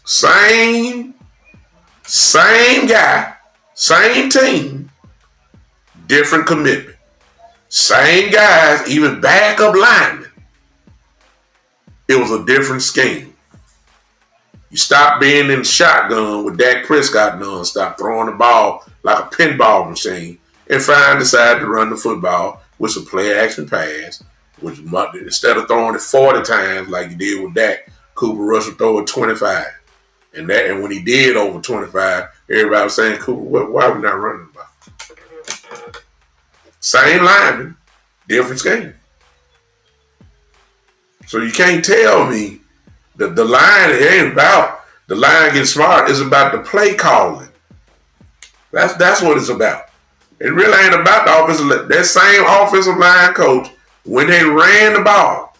Same guy, same team, different commitment. Same guys, even backup linemen. It was a different scheme. You stop being in the shotgun with Dak Prescott nonstop, throwing the ball like a pinball machine, and finally decide to run the football with some play action pass, which instead of throwing it 40 times like you did with Dak, Cooper Rush would throw it 25. And when he did over 25, everybody was saying, Cooper, why are we not running the ball? Same lineman, different scheme. So you can't tell me that the line ain't about the line getting smart. It's about the play calling. That's what it's about. It really ain't about the offensive. That same offensive line coach, when they ran the ball,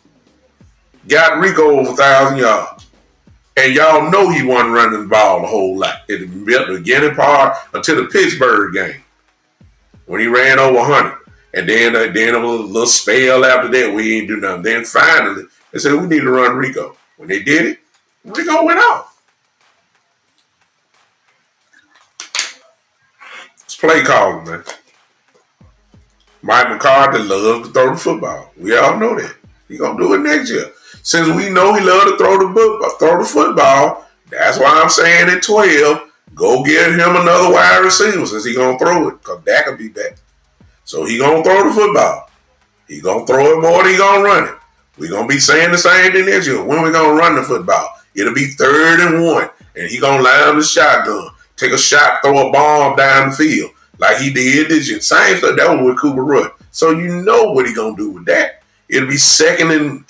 got Rico over 1,000 yards. And y'all know he wasn't running the ball a whole lot at the beginning part until the Pittsburgh game when he ran over 100. And then a little spell after that we ain't do nothing. Then finally they said we need to run Rico. When they did it, Rico went off. It's play calling, man. Mike McCarthy loves to throw the football. We all know that. He gonna do it next year. Since we know he loves to throw the football, that's why I'm saying at 12, go get him another wide receiver since he gonna throw it, because Dak will be back. So he gonna throw the football. He gonna throw it more than he gonna run it. We gonna be saying the same thing next year. When we gonna run the football? It'll be 3rd and 1, and he gonna line up the shotgun, take a shot, throw a bomb down the field like he did this year. Same stuff that was with Cooper Rush. So you know what he gonna do with that. It'll be second and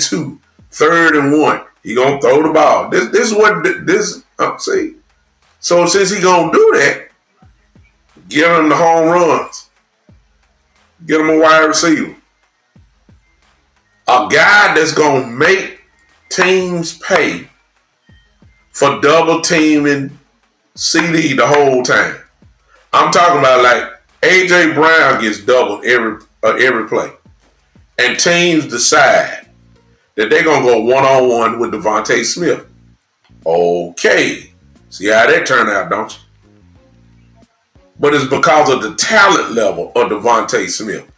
2, 3rd and 1. He gonna throw the ball. See. So since he gonna do that, give him the home runs. Get him a wide receiver. A guy that's gonna make teams pay for double teaming CD the whole time. I'm talking about like AJ Brown gets doubled every play, and teams decide that they're gonna go one-on-one with Devontae Smith. Okay, see how that turned out, don't you? But it's because of the talent level of Devontae Smith.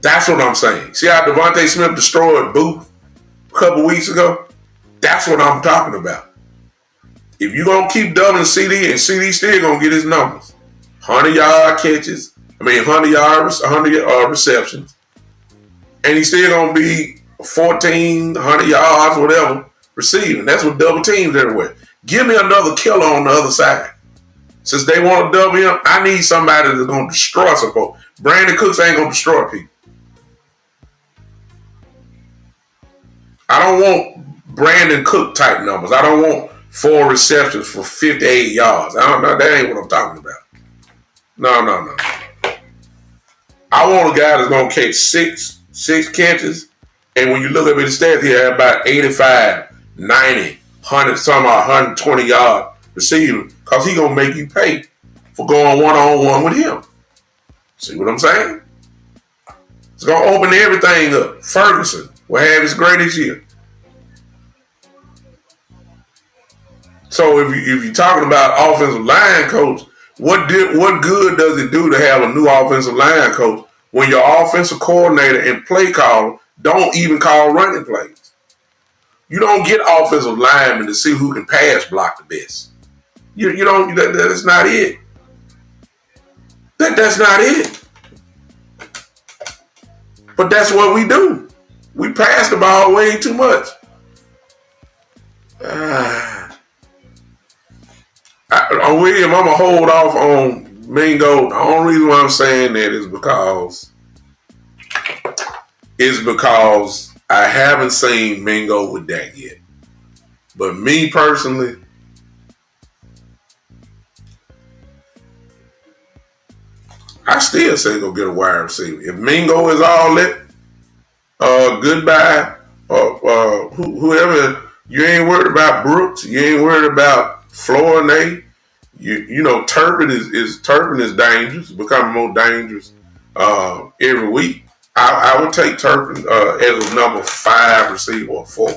That's what I'm saying. See how Devontae Smith destroyed Booth a couple weeks ago? That's what I'm talking about. If you're going to keep doubling CD, and CD still going to get his numbers. 100-yard catches, 100 receptions. And he's still going to be 1,400 yards, whatever, receiving. That's what double teams everywhere. Give me another killer on the other side. Since they want to double him, I need somebody that's going to destroy some folks. Brandon Cooks ain't going to destroy people. I don't want Brandon Cook type numbers. I don't want 4 receptions for 58 yards. I don't know. That ain't what I'm talking about. No. I want a guy that's going to catch six catches And when you look up at the stats, he had about 85, 90, 100, some 120 yard receiving, because he going to make you pay for going one-on-one with him. See what I'm saying? It's going to open everything up. Ferguson will have his greatest year. So if you're talking about offensive line coach, what good does it do to have a new offensive line coach when your offensive coordinator and play caller don't even call running plays? You don't get offensive linemen to see who can pass block the best. You don't. That's not it. That's not it. But that's what we do. We pass the ball way too much. William, I'm going to hold off on Mingo. The only reason why I'm saying that is because I haven't seen Mingo with that yet. But me personally, I still say go get a wide receiver. If Mingo is all that, goodbye. Whoever, you ain't worried about Brooks. You ain't worried about Flournoy. You know Turpin is dangerous, becoming more dangerous every week. I would take Turpin as a number 5 receiver or 4.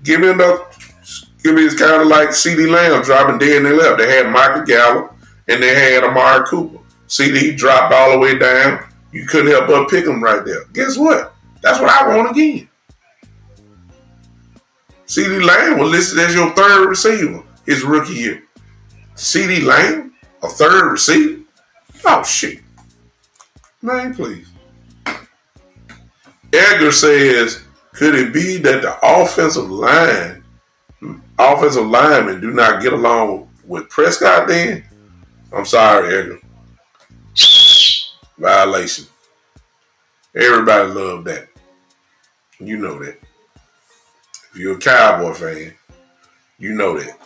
Give me it's kind of like CD Lamb dropping dead in their left. They had Michael Gallup and they had Amari Cooper. CD dropped all the way down. You couldn't help but pick him right there. Guess what? That's what I want again. CD Lamb was listed as your 3rd receiver his rookie year. CD Lamb, a 3rd receiver? Oh, shit. Man, please. Edgar says, could it be that the offensive linemen do not get along with Prescott then? I'm sorry, Edgar. Violation. Everybody loved that. You know that. If you're a Cowboy fan, you know that.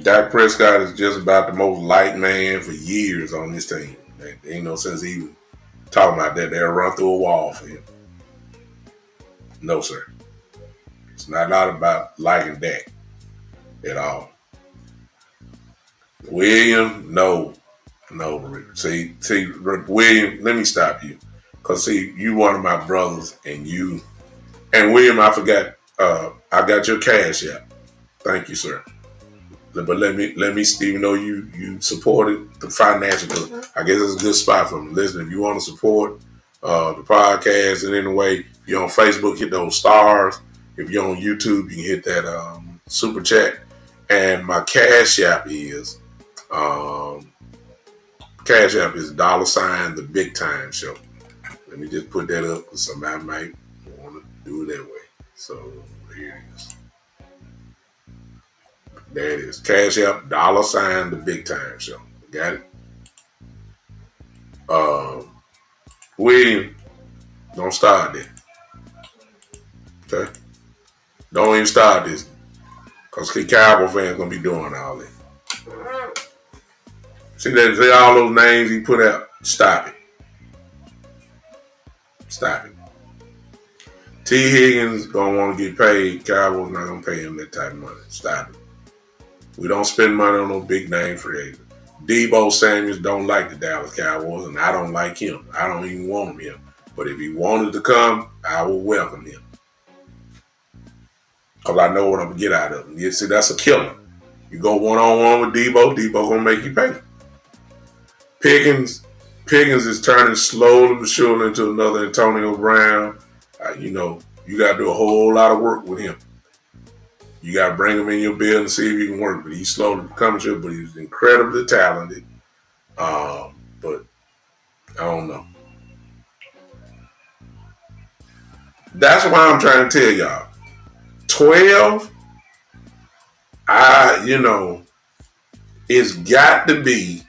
Dak Prescott is just about the most liked man for years on this team. There ain't no sense even talking about that. They'll run through a wall for him. No, sir. It's not about liking Dak at all. William, no. See, William, let me stop you. Because, see, you one of my brothers, and William, I forgot, I got your cash app. Thank you, sir. But let me, even though you supported the financial, I guess it's a good spot for me. Listen, if you want to support the podcast in any way, if you're on Facebook, hit those stars. If you're on YouTube, you can hit that super chat. And my cash app is $, the Big Time Show. Let me just put that up because somebody might want to do it that way. So here it is. There it is. Cash app, $, the Big Time Show. Got it? William, don't start that. Okay? Don't even start this. Because Cowboy fans going to be doing all that. See all those names he put out? Stop it. Stop it. T. Higgins going to want to get paid. Cowboys not going to pay him that type of money. Stop it. We don't spend money on no big name free agent. Deebo Samuels don't like the Dallas Cowboys, and I don't like him. I don't even want him here. But if he wanted to come, I will welcome him. Because I know what I'm going to get out of him. You see, that's a killer. You go one-on-one with Deebo going to make you pay. Pickens is turning slowly but surely into another Antonio Brown. You got to do a whole lot of work with him. You got to bring him in your building and see if he can work. But he's slowly becoming sure, but he's incredibly talented. But I don't know. That's why I'm trying to tell y'all. 12, it's got to be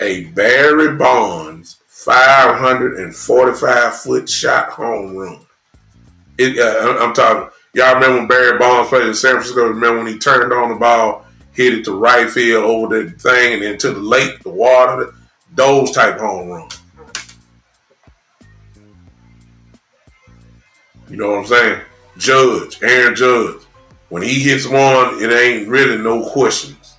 a Barry Bonds 545-foot shot home run. I'm talking. Y'all remember when Barry Bonds played in San Francisco? Remember when he turned on the ball, hit it to right field over the thing, and then to the lake, the water, those type home runs. You know what I'm saying? Aaron Judge. When he hits one, it ain't really no questions.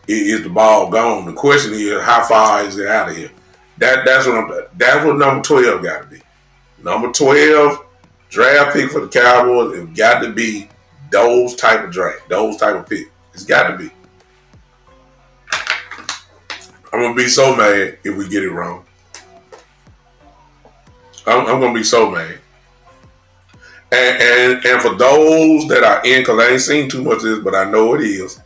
Is the ball gone? The question is, how far is it out of here? That's what number 12 got to be. Number 12 draft pick for the Cowboys. It got to be those type of draft, those type of pick. It's got to be. I'm gonna be so mad if we get it wrong. I'm gonna be so mad. And for those that are in, because I ain't seen too much of this, but I know it is.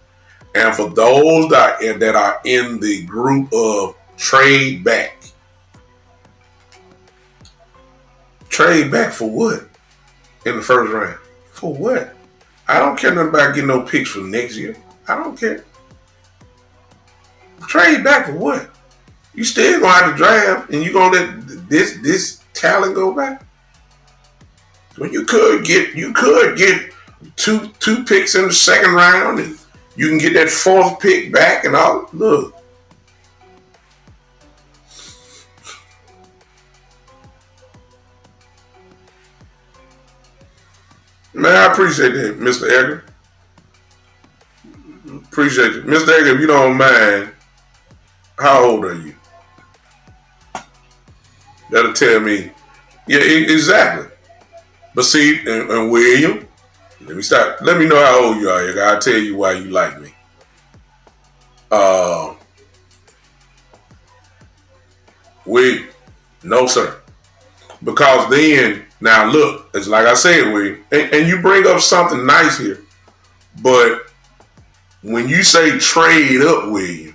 And for those that are in the group of trade back for what? In the first round. For what? I don't care nothing about getting no picks for next year. I don't care. Trade back for what? You still gonna have to draft, and you gonna let this talent go back? Well, you could get two picks in the second round, and you can get that fourth pick back and all. Look. Man, I appreciate that, Mr. Edgar. Appreciate it. Mr. Edgar, if you don't mind, how old are you? That'll tell me. Yeah, exactly. But see, and William, let me start. Let me know how old you are, Edgar. I'll tell you why you like me. William, no, sir. Because then, now look, it's like I said, William, and you bring up something nice here, but when you say trade up, William,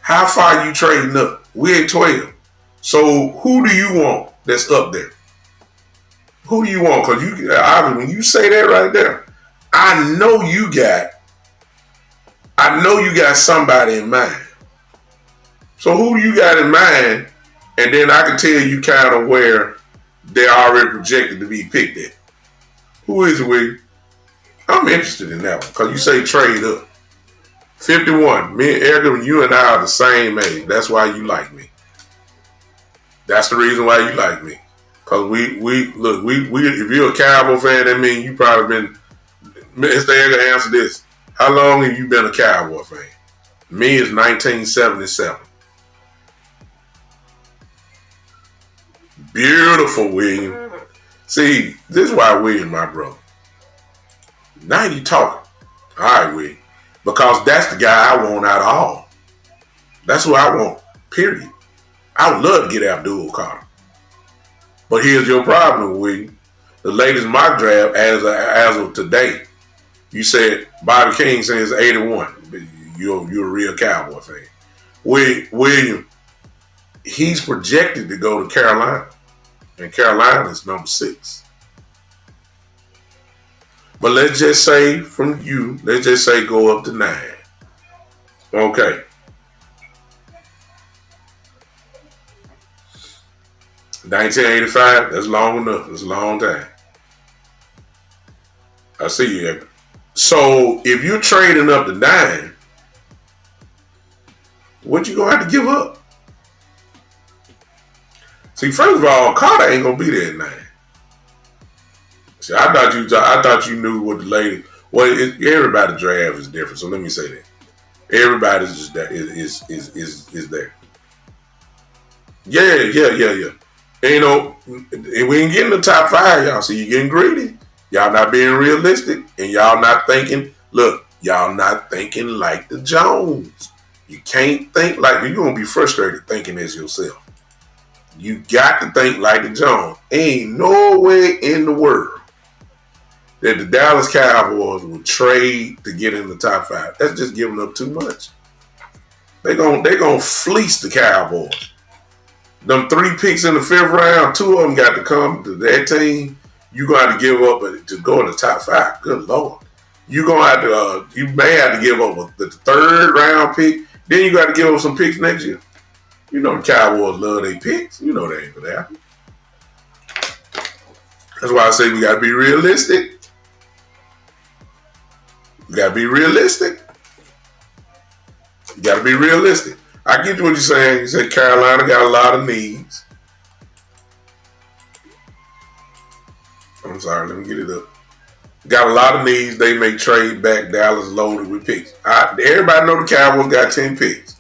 how far you trading up? We're at 12. So who do you want that's up there? Who do you want? Because when you say that right there, I know you got somebody in mind. So who do you got in mind? And then I can tell you kind of where they're already projected to be picked at. Who is it, William? I'm interested in that one because you say trade up. 51. Me and Edgar, you and I are the same age. That's why you like me. That's the reason why you like me. Because we if you're a Cowboy fan, that means you probably been, Mr. Edgar, answer this. How long have you been a Cowboy fan? Me is 1977. Beautiful, William. See, this is why William, my brother. Now you talking. All right, William. Because that's the guy I want out of all. That's who I want, period. I would love to get Abdul Carter. But here's your problem, William. The latest mock draft as of today, you said Bobby King says 81. You're a real Cowboy fan. William, he's projected to go to Carolina. And Carolina is number 6. But let's just say go up to 9. Okay. $19.85, that's long enough. That's a long time. I see you, Edgar. So if you're trading up to 9, what you gonna have to give up? See, first of all, Carter ain't gonna be there at 9. See, I thought you knew what the lady. Well, everybody's draft is different, so let me say that everybody's just that is there. Yeah. And, you know, we ain't getting the top 5, y'all. See, you getting greedy. Y'all not being realistic, and y'all not thinking. Look, y'all not thinking like the Jones. You can't think like you're gonna be frustrated thinking as yourself. You got to think like the Jones. Ain't no way in the world that the Dallas Cowboys would trade to get in the top 5. That's just giving up too much. They gonna fleece the Cowboys. Them 3 picks in the 5th round, 2 of them got to come to that team. You gonna have to give up to go in the top 5. Good Lord. You gonna have to. You may have to give up the 3rd round pick. Then you got to give up some picks next year. You know the Cowboys love their picks. You know they ain't gonna happen. That's why I say we gotta be realistic. You gotta be realistic. You gotta be realistic. I get what you're saying. You said Carolina got a lot of needs. I'm sorry. Let me get it up. Got a lot of needs. They may trade back. Dallas loaded with picks. Everybody know the Cowboys got 10 picks.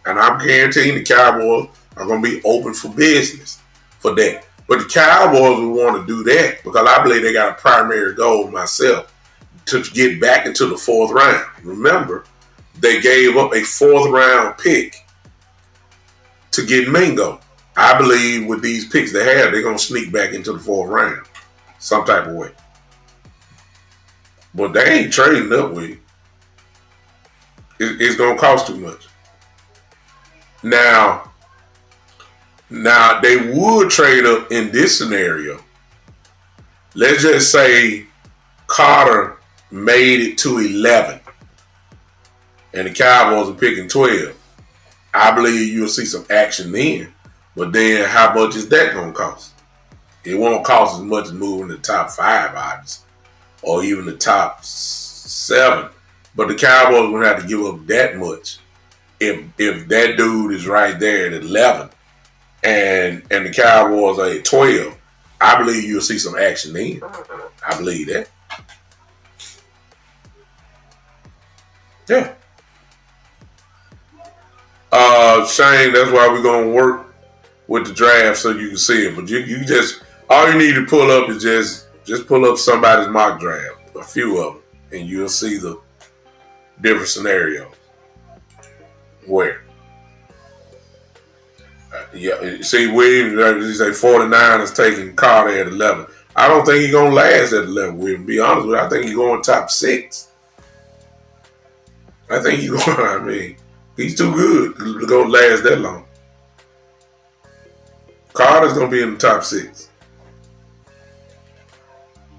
And I'm guaranteeing the Cowboys are going to be open for business for that. But the Cowboys will want to do that because I believe they got a primary goal myself to get back into the 4th round. Remember, they gave up a 4th round pick to get Mingo. I believe with these picks they have, they're going to sneak back into the 4th round some type of way. But they ain't trading up with it. It's going to cost too much. Now, they would trade up in this scenario. Let's just say Carter made it to 11 and the Cowboys are picking 12. I believe you'll see some action then. But then how much is that going to cost? It won't cost as much as moving the top 5 odds or even the top 7. But the Cowboys will have to give up that much if that dude is right there at 11 and the Cowboys are at 12. I believe you'll see some action then. I believe that. Yeah. Shane, that's why we're going to work with the draft so you can see it. But you just, all you need to pull up is just pull up somebody's mock draft, a few of them, and you'll see the different scenarios. Where? See, Williams, he say 49ers taking Carter at 11. I don't think he's going to last at 11, Williams. Be honest with you, I think he's going top 6. I think he's going, he's too good to go last that long. Carter's going to be in the top 6.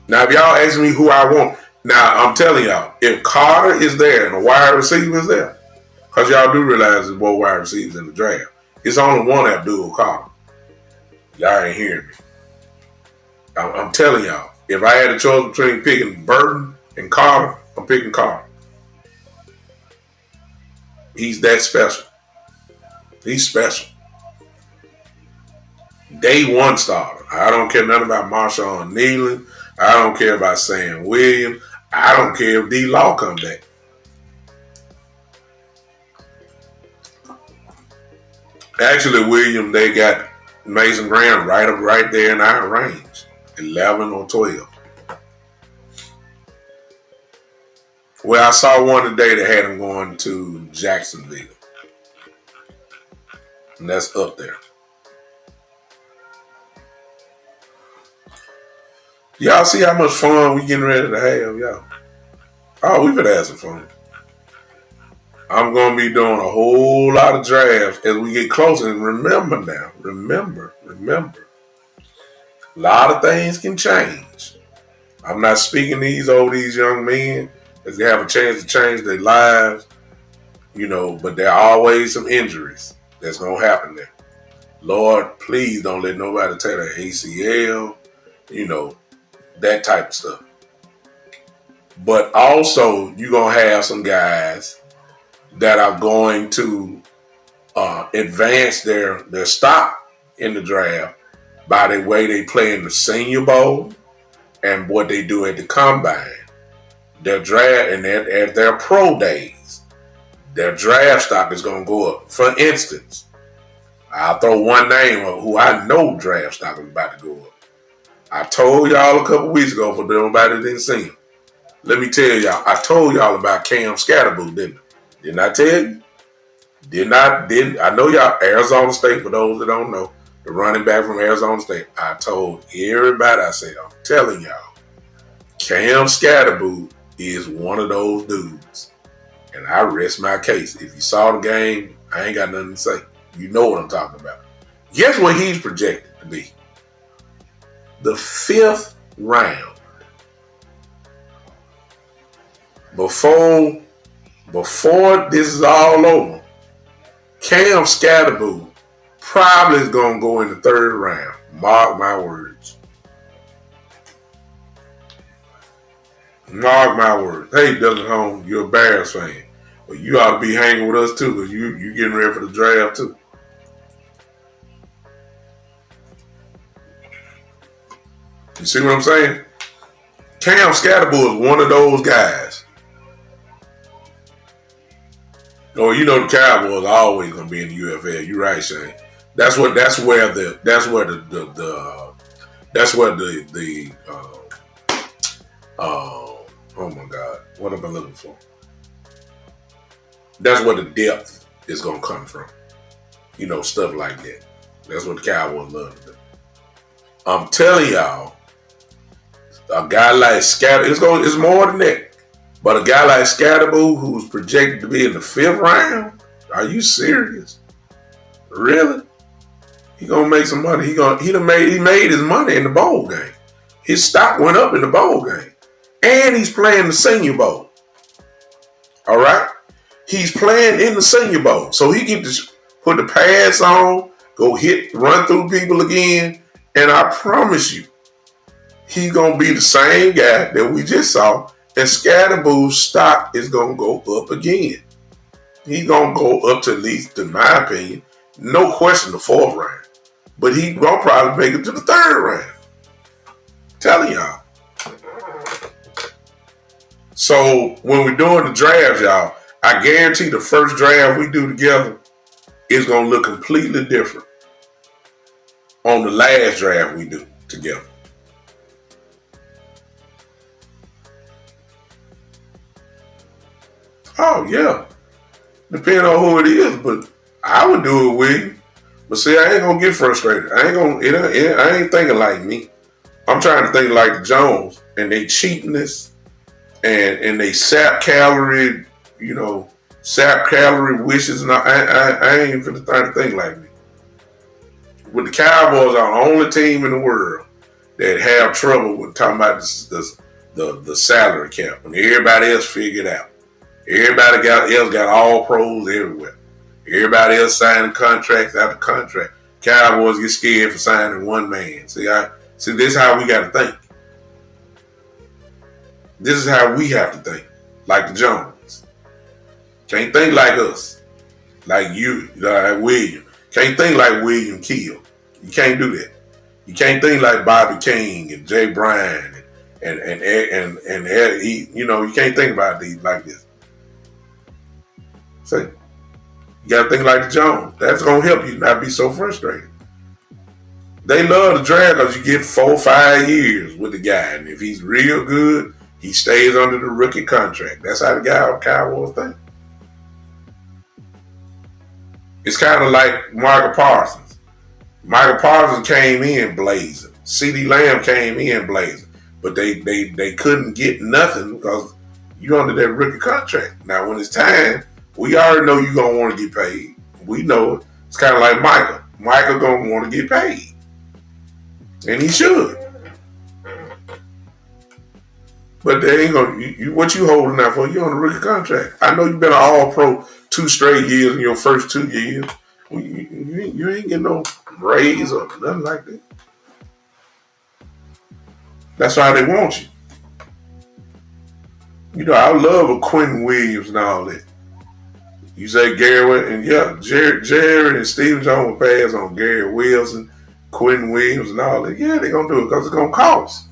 Now, if y'all ask me who I want, now I'm telling y'all, if Carter is there and a wide receiver is there, because y'all do realize there's more wide receivers in the draft, it's only one Abdul Carter. Y'all ain't hearing me. I'm telling y'all, if I had a choice between picking Burton and Carter, I'm picking Carter. He's that special. He's special. Day 1 starter. I don't care nothing about Marshawn Nealon. I don't care about Sam Williams. I don't care if D. Law come back. Actually, Williams, they got Mason Graham right there in our range. 11 or 12. Well, I saw one today that had him going to Jacksonville. And that's up there. Y'all see how much fun we getting ready to have, y'all? Oh, we've been having some fun. I'm going to be doing a whole lot of drafts as we get closer. And remember now, remember, a lot of things can change. I'm not speaking these young men as they have a chance to change their lives, but there are always some injuries that's going to happen there. Lord, please don't let nobody take their ACL, that type of stuff. But also, you're going to have some guys that are going to advance their stock in the draft by the way they play in the Senior Bowl and what they do at the Combine. Their draft and at their pro days, their draft stock is going to go up. For instance, I'll throw one name of who I know draft stock is about to go up. I told y'all a couple weeks ago, but nobody didn't see him. Let me tell y'all, I told y'all about Cam Scatterboo, didn't I? Didn't I tell you? Didn't I know y'all, Arizona State, for those that don't know, the running back from Arizona State. I told everybody, I said, I'm telling y'all, Cam Scatterboo is one of those dudes. And I rest my case. If you saw the game, I ain't got nothing to say. You know what I'm talking about. Guess what he's projected to be? The 5th round. Before this is all over, Cam Scatterboo probably is going to go in the 3rd round. Mark my words. Mark my words. Hey, Douglas Holmes, you're a Bears fan. But you ought to be hanging with us too, because you getting ready for the draft too. You see what I'm saying? Cam Scatterbull is one of those guys. Oh, you know the Cowboys are always gonna be in the UFL. You're right, Shane. That's where the oh my God, what am I looking for? That's where the depth is gonna come from. You know, stuff like that. That's what the Cowboys love to do. I'm telling y'all, a guy like Scatter, it's more than that. But a guy like Scatterbull, who's projected to be in the 5th round, are you serious? Really? He gonna make some money. He made his money in the bowl game. His stock went up in the bowl game, and he's playing the Senior Bowl. All right, he's playing in the Senior Bowl, so he get to put the pads on, run through people again, and I promise you, he's gonna be the same guy that we just saw. And Scatterbull's stock is gonna go up again. He's gonna go up to, at least, in my opinion, no question, the 4th round. But he gonna probably make it to the 3rd round. Telling y'all. So when we're doing the drafts, y'all, I guarantee the first draft we do together is gonna look completely different on the last draft we do together. Oh yeah, depending on who it is, but I would do it with you. But see, I ain't gonna get frustrated. I ain't thinking like me. I'm trying to think like the Jones and they cheapness and they sap calorie wishes, and I ain't even trying to think like me. With the Cowboys are the only team in the world that have trouble with talking about the salary cap when everybody else figured out. Everybody else got all pros everywhere. Everybody else signing contracts after contract. Cowboys get scared for signing one man. See, this is how we got to think. This is how we have to think, like the Jones. Can't think like us, like you, like William. Can't think like William Keel. You can't do that. You can't think like Bobby King and Jay Bryan and Eddie. You can't think about these like this. See, you got to think like the Jones. That's gonna help you not be so frustrated. They love the draft because you get 4 or 5 years with the guy, and if he's real good, he stays under the rookie contract. That's how the Cowboys think. It's kind of like Michael Parsons. Michael Parsons came in blazing. CeeDee Lamb came in blazing. But they couldn't get nothing because you're under that rookie contract. Now, when it's time, we already know you're going to want to get paid. We know it. It's kind of like Michael. Michael going to want to get paid. And he should. But they ain't gonna. What you holding out for? You on a rookie contract. I know you've been an All-Pro 2 straight years in your first 2 years. You ain't getting no raise or nothing like that. That's why they want you. I love a Quentin Williams and all that. You say Gary, and yeah, Jerry and Stephen Jones will pass on Gary Wilson, Quentin Williams and all that. Yeah, they're gonna do it because it's gonna cost.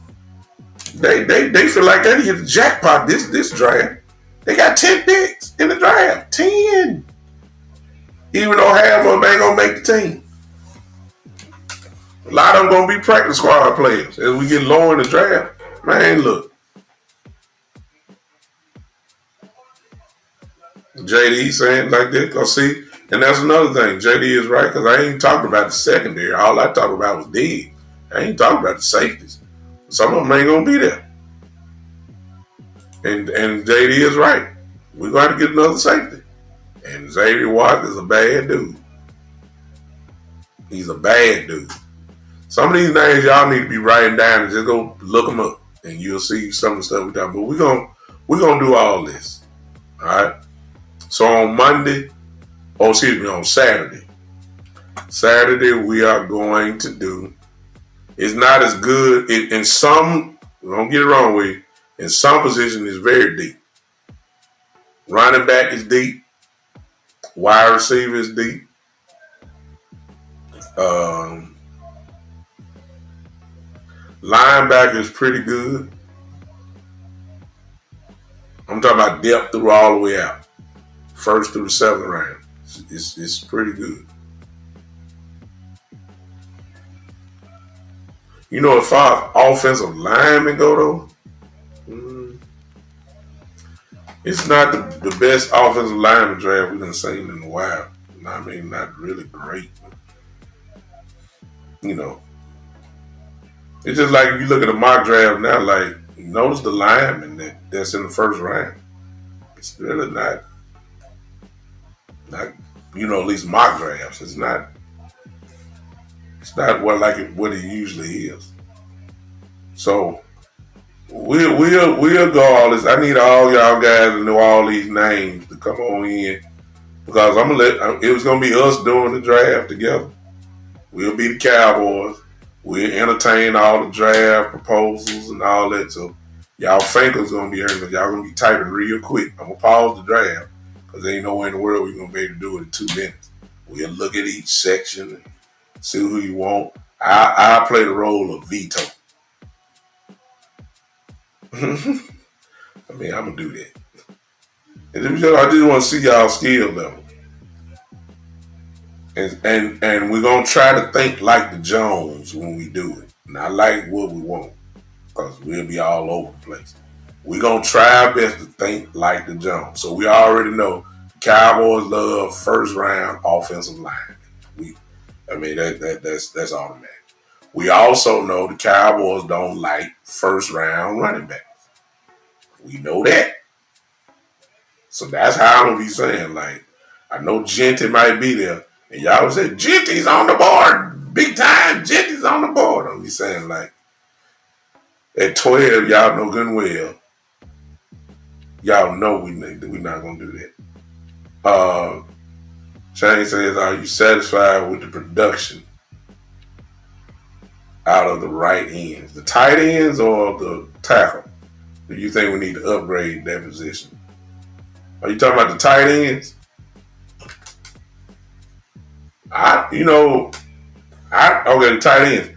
They feel like they hit the jackpot this draft. They got 10 picks in the draft. 10. Even though half of them ain't gonna make the team. A lot of them gonna be practice squad players as we get lower in the draft. Man, look. JD saying like that, cause see, and that's another thing. JD is right, because I ain't talking about the secondary. All I talked about was D. I ain't talking about the safeties. Some of them ain't gonna be there. And JD is right. We're going to get another safety. And Xavier Watts is a bad dude. He's a bad dude. Some of these names y'all need to be writing down and just go look them up, and you'll see some of the stuff we're talking about. But we're gonna do all this. All right. So on on Saturday. Saturday we are going to do. It's not as good in some. Don't get it wrong with you. In some position, it's very deep. Running back is deep. Wide receiver is deep. Linebacker is pretty good. I'm talking about depth through all the way out. First through the seventh round. It's pretty good. You know, as far as offensive linemen go, though, it's not the best offensive lineman draft we've done seen in a while. I mean, not really great, but, you know. It's just like if you look at the mock draft now, like, notice the lineman that's in the first round. It's really not, at least mock drafts. It's not what it usually is. So we'll go all this. I need all y'all guys to know all these names to come on in because it was gonna be us doing the draft together. We'll be the Cowboys. We'll entertain all the draft proposals and all that. So y'all fingers gonna be hurting because y'all gonna be typing real quick. I'm gonna pause the draft because there ain't no way in the world we're gonna be able to do it in 2 minutes. We'll look at each section and see who you want. I play the role of veto. I mean, I'm gonna do that. I just want to see y'all skill level, and we're gonna try to think like the Jones when we do it, not like what we want, because we'll be all over the place. We're gonna try our best to think like the Jones. So we already know Cowboys love first round offensive line. That's automatic. We also know the Cowboys don't like first round running backs. We know that. So that's how I'm gonna be saying, like, I know Genty might be there. And y'all say, Genty's on the board. Big time, Genty's on the board. I'm be saying, like, at 12, y'all know good and well. Y'all know we're not gonna do that. Shane says, are you satisfied with the production out of the right ends? The tight ends or the tackle? Do you think we need to upgrade that position? Are you talking about the tight ends? The tight ends.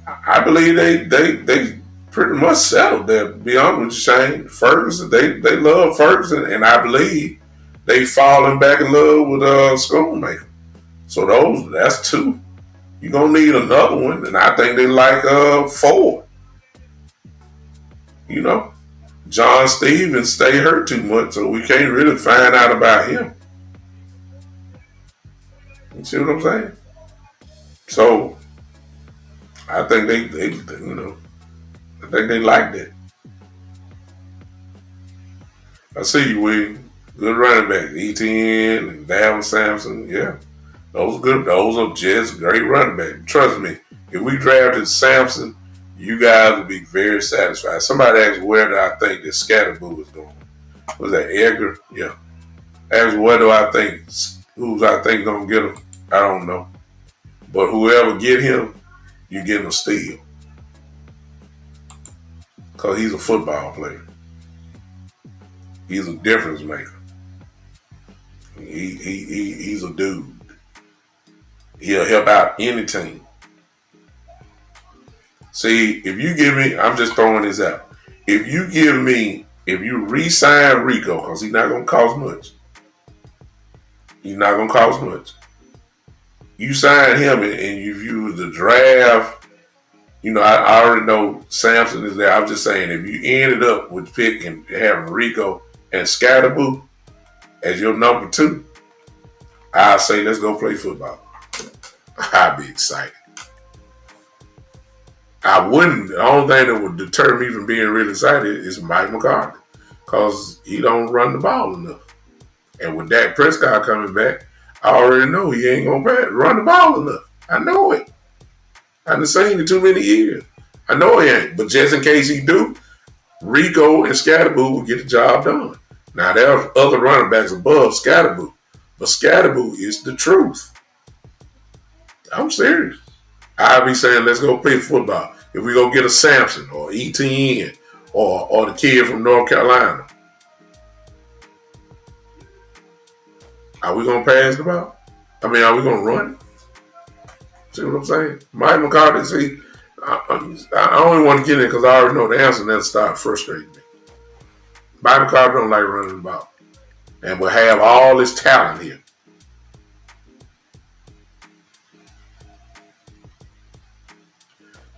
I believe they pretty much settled there. To be honest with you, Shane, Ferguson, they love Ferguson, and I believe they falling back in love with Schoonmaker. So that's 2. You're gonna need another one, and I think they like Ford. You know, John Stevens stay hurt too much, so we can't really find out about him. You see what I'm saying? So I think they I think they like that. I see you, William. Good running back. ETN and Dalvin Sampson. Yeah. Those are good. Those are just great running backs. Trust me, if we drafted Sampson, you guys would be very satisfied. Somebody asked where do I think this Scatterboo is going. Was that Edgar? Yeah. Asked where do I think, who's I think gonna get him? I don't know. But whoever get him, you get him a steal. Because he's a football player. He's a difference maker. He's a dude. He'll help out any team. See, if you give me, I'm just throwing this out. If you re-sign Rico, because he's not going to cost much. He's not going to cost much. You sign him and you use the draft. I already know Sampson is there. I'm just saying, if you ended up with picking having Rico and Scatterboo as your number 2, I'll say let's go play football. I'd be excited. I wouldn't. The only thing that would deter me from being really excited is Mike McCarthy, because he don't run the ball enough. And with Dak Prescott coming back, I already know he ain't gonna run the ball enough. I know it. I've been saying it too many years. I know he ain't. But just in case he do, Rico and Scatterboo will get the job done. Now, there are other running backs above Scatterboo, but Scatterboo is the truth. I'm serious. I'll be saying, let's go play football. If we go get a Sampson or ETN or the kid from North Carolina, are we going to pass the ball? I mean, are we going to run it? See what I'm saying? Mike McCarthy, I only want to get in because I already know the answer, and that started frustrating me. Bobby Carter don't like running the ball, and will have all this talent here.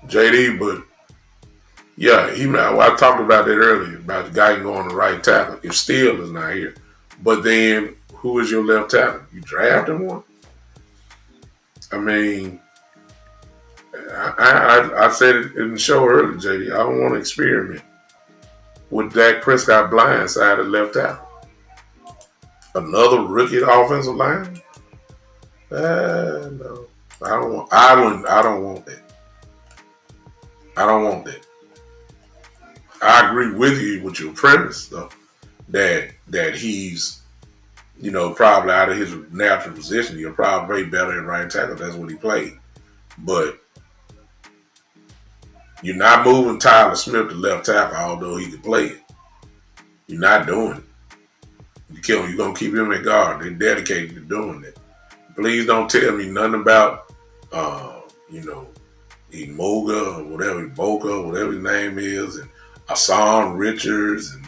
JD, but yeah, I talked about that earlier about the guy going the right tackle. If Steele is not here, but then who is your left tackle? You drafted one. I mean, I said it in the show earlier, JD. I don't want to experiment with Dak Prescott blindside at left tackle. Another rookie offensive line? No, I don't want. I don't want that. I don't want that. I agree with you with your premise though that he's probably out of his natural position. He'll probably play better at right tackle. That's what he played. But you're not moving Tyler Smith to left tackle, although he can play it. You're not doing it. You're going to keep him at guard. They're dedicated to doing that. Please don't tell me nothing about, Emoga or whatever, Boca, whatever his name is, and Hassan Richards, and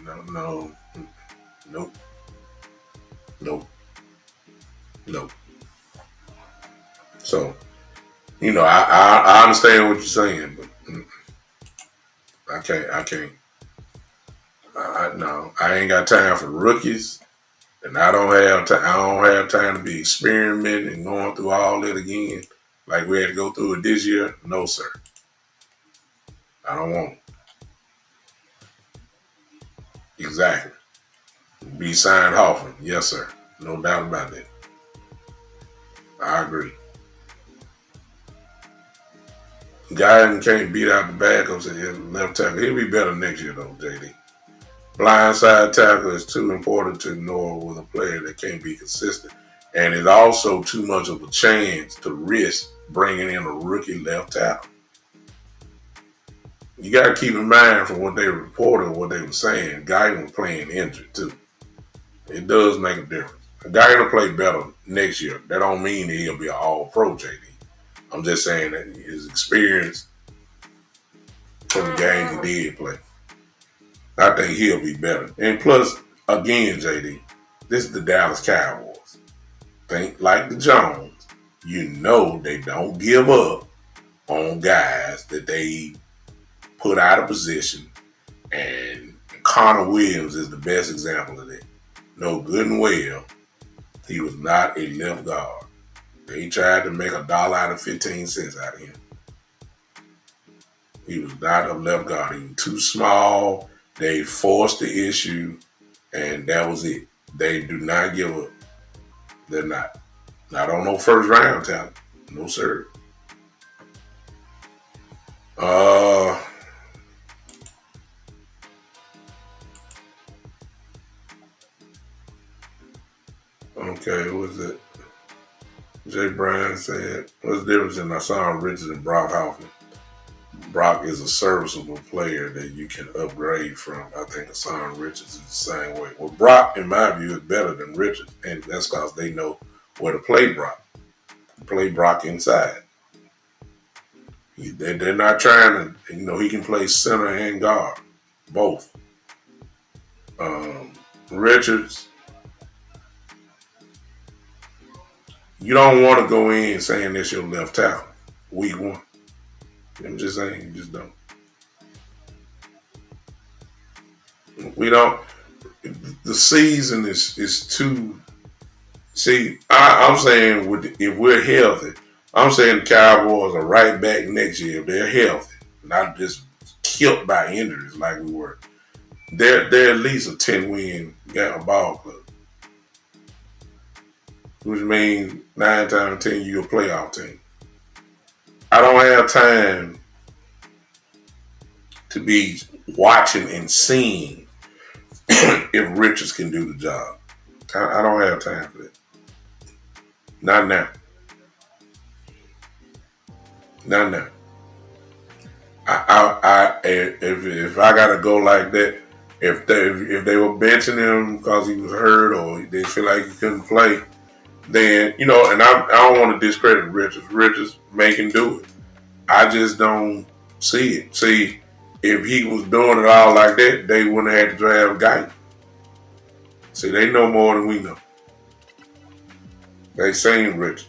nope. So, I understand what you're saying, but I can't. No, I ain't got time for rookies, and I don't have time to be experimenting and going through all that again, like we had to go through it this year. No, sir, I don't want it. Exactly. Be signed Hoffman, yes, sir. No doubt about that. I agree. Guy can't beat out the backups at left tackle. He'll be better next year, though, JD. Blindside tackle is too important to ignore with a player that can't be consistent. And it's also too much of a chance to risk bringing in a rookie left tackle. You got to keep in mind from what they reported, what they were saying, guy was playing injured too. It does make a difference. A guy going to play better next year. That don't mean that he'll be an all-pro, JD. I'm just saying that his experience from the games he did play, I think he'll be better. And plus, again, JD, this is the Dallas Cowboys. Think like the Jones. You know they don't give up on guys that they put out of position. And Connor Williams is the best example of that. Know good and well, he was not a left guard. They tried to make $1 out of 15 cents out of him. He was not a left guard. He was too small. They forced the issue, and that was it. They do not give up. They're not. Not on no first round talent. No, sir. Okay, what was it? Jay Bryan said, what's the difference in Hassan Richards and Brock Hoffman? Brock is a serviceable player that you can upgrade from. I think Hassan Richards is the same way. Well, Brock, in my view, is better than Richards, and that's because they know where to play Brock. Play Brock inside. They're not trying to, he can play center and guard, both. Richards, you don't want to go in saying this your left tackle week one. I'm just saying, you just don't. We don't. The season is too. See, I'm saying if we're healthy, I'm saying the Cowboys are right back next year if they're healthy, not just killed by injuries like we were. They're at least a 10-win ball club, which means 9 times out of 10 you're a playoff team. I don't have time to be watching and seeing if Richards can do the job. I don't have time for that. Not now. Not now. If I gotta go like that, if they were benching him because he was hurt or they feel like he couldn't play, then and I don't want to discredit Richards. Richards may can do it. I just don't see it. See, if he was doing it all like that, they wouldn't have had to draft Guyton. See, they know more than we know. They seen Richards.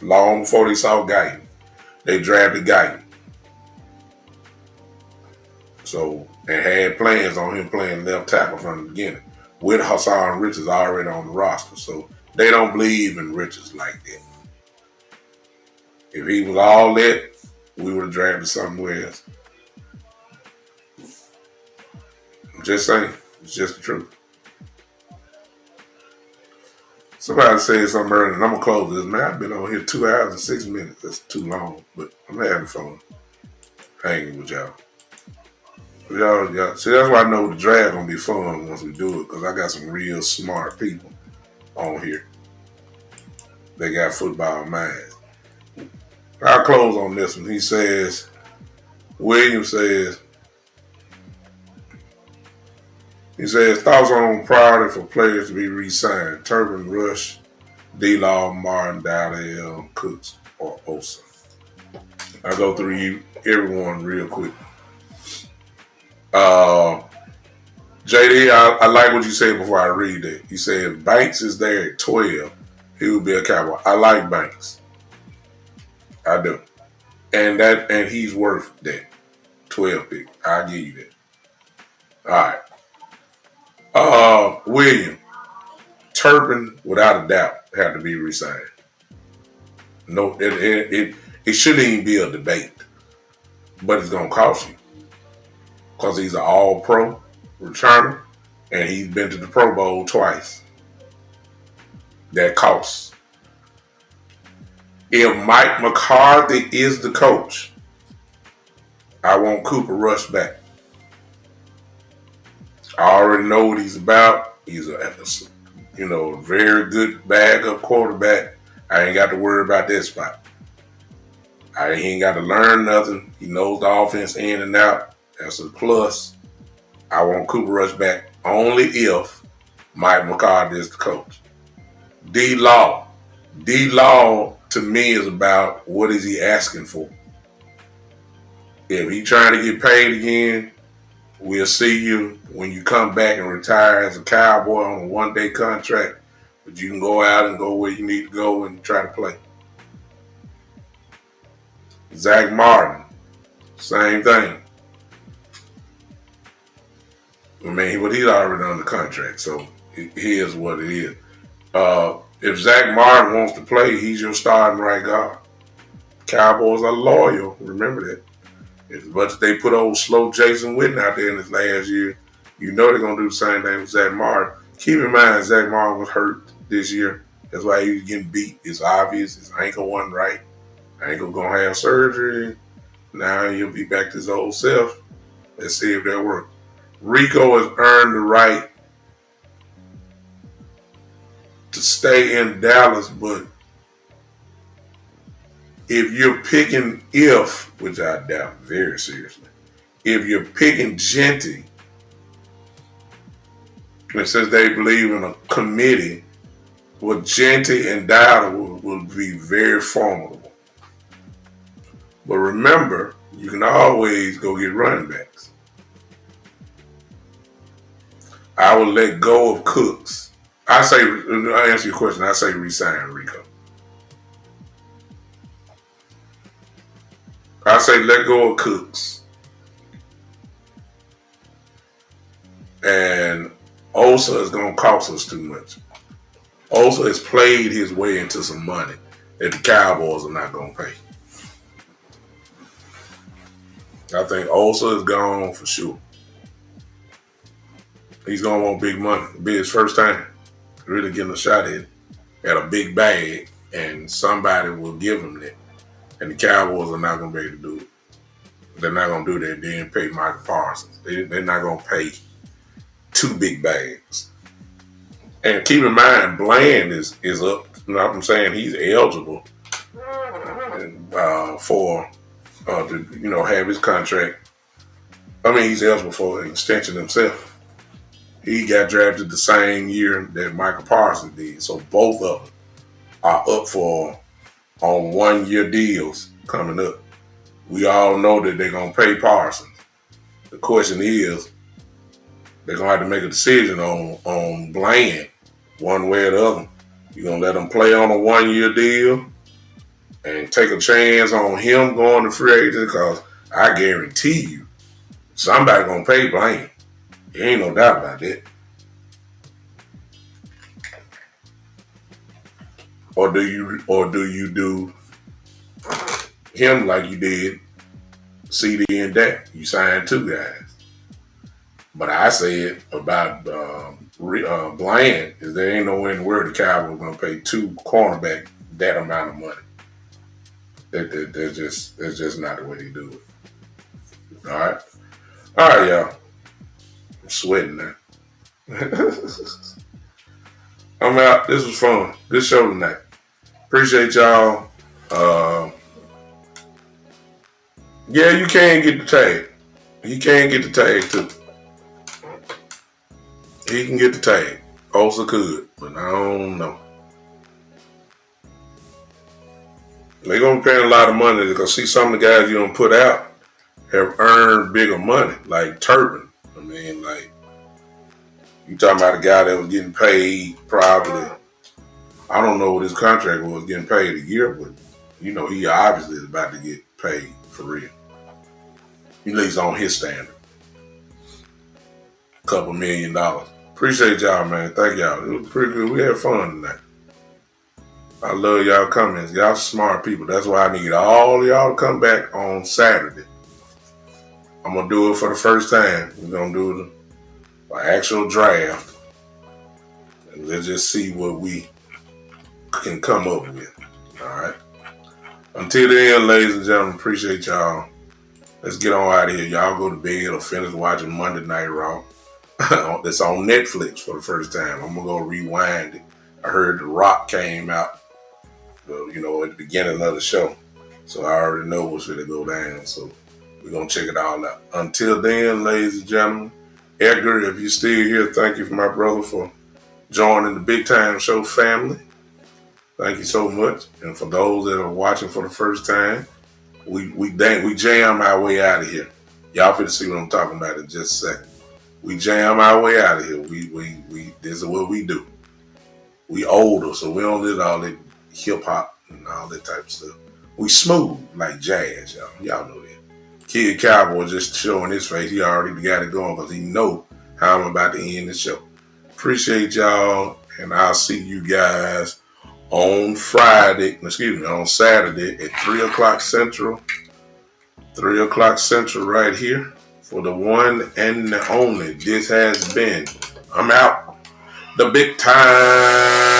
Long before they saw Guyton, they drafted Guyton. So, and had plans on him playing left tackle from the beginning, with Hassan Richards already on the roster. So, they don't believe in Richards like that. If he was all that, we would have drafted somewhere else. I'm just saying. It's just the truth. Somebody said something earlier, and I'm going to close this. Man, I've been on here 2 hours and 6 minutes. That's too long, but I'm having fun hanging with y'all. Y'all, see, that's why I know the draft going to be fun once we do it, because I got some real smart people on here. They got football minds. I'll close on this one. He says, William says, thoughts on priority for players to be re-signed. Turbin, Rush, D-Law, Martin, Dowdell, Cooks, or Osa. I'll go through everyone real quick. JD, I like what you said before I read it. You said if Banks is there at 12, he would be a Cowboy. I like Banks. I do. And he's worth that 12 pick. I'll give you that. All right. William, Turpin, without a doubt, had to be re-signed. No, it shouldn't even be a debate, but it's gonna cost you because he's an All-Pro returner and he's been to the Pro Bowl twice. That costs. If Mike McCarthy is the coach, I want Cooper Rush back. I already know what he's about. He's a very good backup quarterback. I ain't got to worry about that spot. He ain't got to learn nothing. He knows the offense in and out. That's a plus. I want Cooper Rush back only if Mike McCarthy is the coach. D-Law. D-Law to me is about what is he asking for. If he trying to get paid again, we'll see you when you come back and retire as a Cowboy on a one-day contract. But you can go out and go where you need to go and try to play. Zach Martin, same thing. I mean, but he's already under contract, so here's what it is. If Zach Martin wants to play, he's your starting right guard. Cowboys are loyal, remember that. As much as they put old slow Jason Witten out there in his last year, you know they're going to do the same thing with Zach Martin. Keep in mind, Zach Martin was hurt this year. That's why he was getting beat. It's obvious. His ankle wasn't right. Ankle going to have surgery. Now he'll be back to his old self. Let's see if that works. Rico has earned the right to stay in Dallas, but if you're picking which I doubt very seriously, if you're picking Genty, and since they believe in a committee, well, Genty and Dowdle will be very formidable. But remember, you can always go get running backs. I would let go of Cooks. I answer your question, I say resign Rico. I say let go of Cooks. And Osa is going to cost us too much. Osa has played his way into some money that the Cowboys are not going to pay. I think Osa is gone for sure. He's going to want big money. It'll be his first time really getting a shot at a big bag, and somebody will give him that. And the Cowboys are not going to be able to do it. They're not going to do that. They didn't pay Michael Parsons. They're not going to pay 2 big bags. And keep in mind, Bland is up. You know what I'm saying? He's eligible for to have his contract. I mean, he's eligible for an extension himself. He got drafted the same year that Michael Parsons did. So both of them are up on 1-year deals coming up. We all know that they're going to pay Parsons. The question is, they're going to have to make a decision on Bland one way or the other. You're going to let him play on a 1-year deal and take a chance on him going to free agent, because I guarantee you somebody going to pay Bland. There ain't no doubt about that. Or do you do him like you did CD and Dak? You signed 2 guys. But I said about Bland is there ain't nowhere in the world the Cowboys gonna pay 2 cornerback that amount of money. That's just not the way they do it. All right, y'all. I'm sweating now. I'm out. This was fun. Good show tonight. Appreciate y'all. Yeah, you can get the tag. He can get the tag too. He can get the tag. Also could, but I don't know. They're gonna be paying a lot of money because see some of the guys you don't put out have earned bigger money, like Turpin. I mean, like you talking about a guy that was getting paid probably. I don't know what his contract was getting paid a year, but you know he obviously is about to get paid for real. At least on his standard. A couple $1 million. Appreciate y'all, man. Thank y'all. It was pretty good. We had fun tonight. I love y'all comments. Y'all smart people. That's why I need all y'all to come back on Saturday. I'm going to do it for the first time. We're going to do the actual draft. And let's just see what we can come up with. All right. Until then, ladies and gentlemen, appreciate y'all. Let's get on out of here. Y'all go to bed or finish watching Monday Night Raw. That's on Netflix for the first time. I'm going to go rewind it. I heard The Rock came out, at the beginning of the show. So I already know what's going to go down. So we're going to check it all out. Until then, ladies and gentlemen, Edgar, if you're still here, thank you for my brother for joining the Big Time Show family. Thank you so much. And for those that are watching for the first time, we jam our way out of here. Y'all finna see what I'm talking about in just a second. We jam our way out of here. We this is what we do. We older, so we don't listen to all that hip hop and all that type of stuff. We smooth like jazz, y'all. Y'all know that. Kid Cowboy just showing his face. He already got it going because he know how I'm about to end the show. Appreciate y'all, and I'll see you guys on Saturday at 3 o'clock Central. 3 o'clock Central right here for the one and the only. This has been, I'm out, the Big Time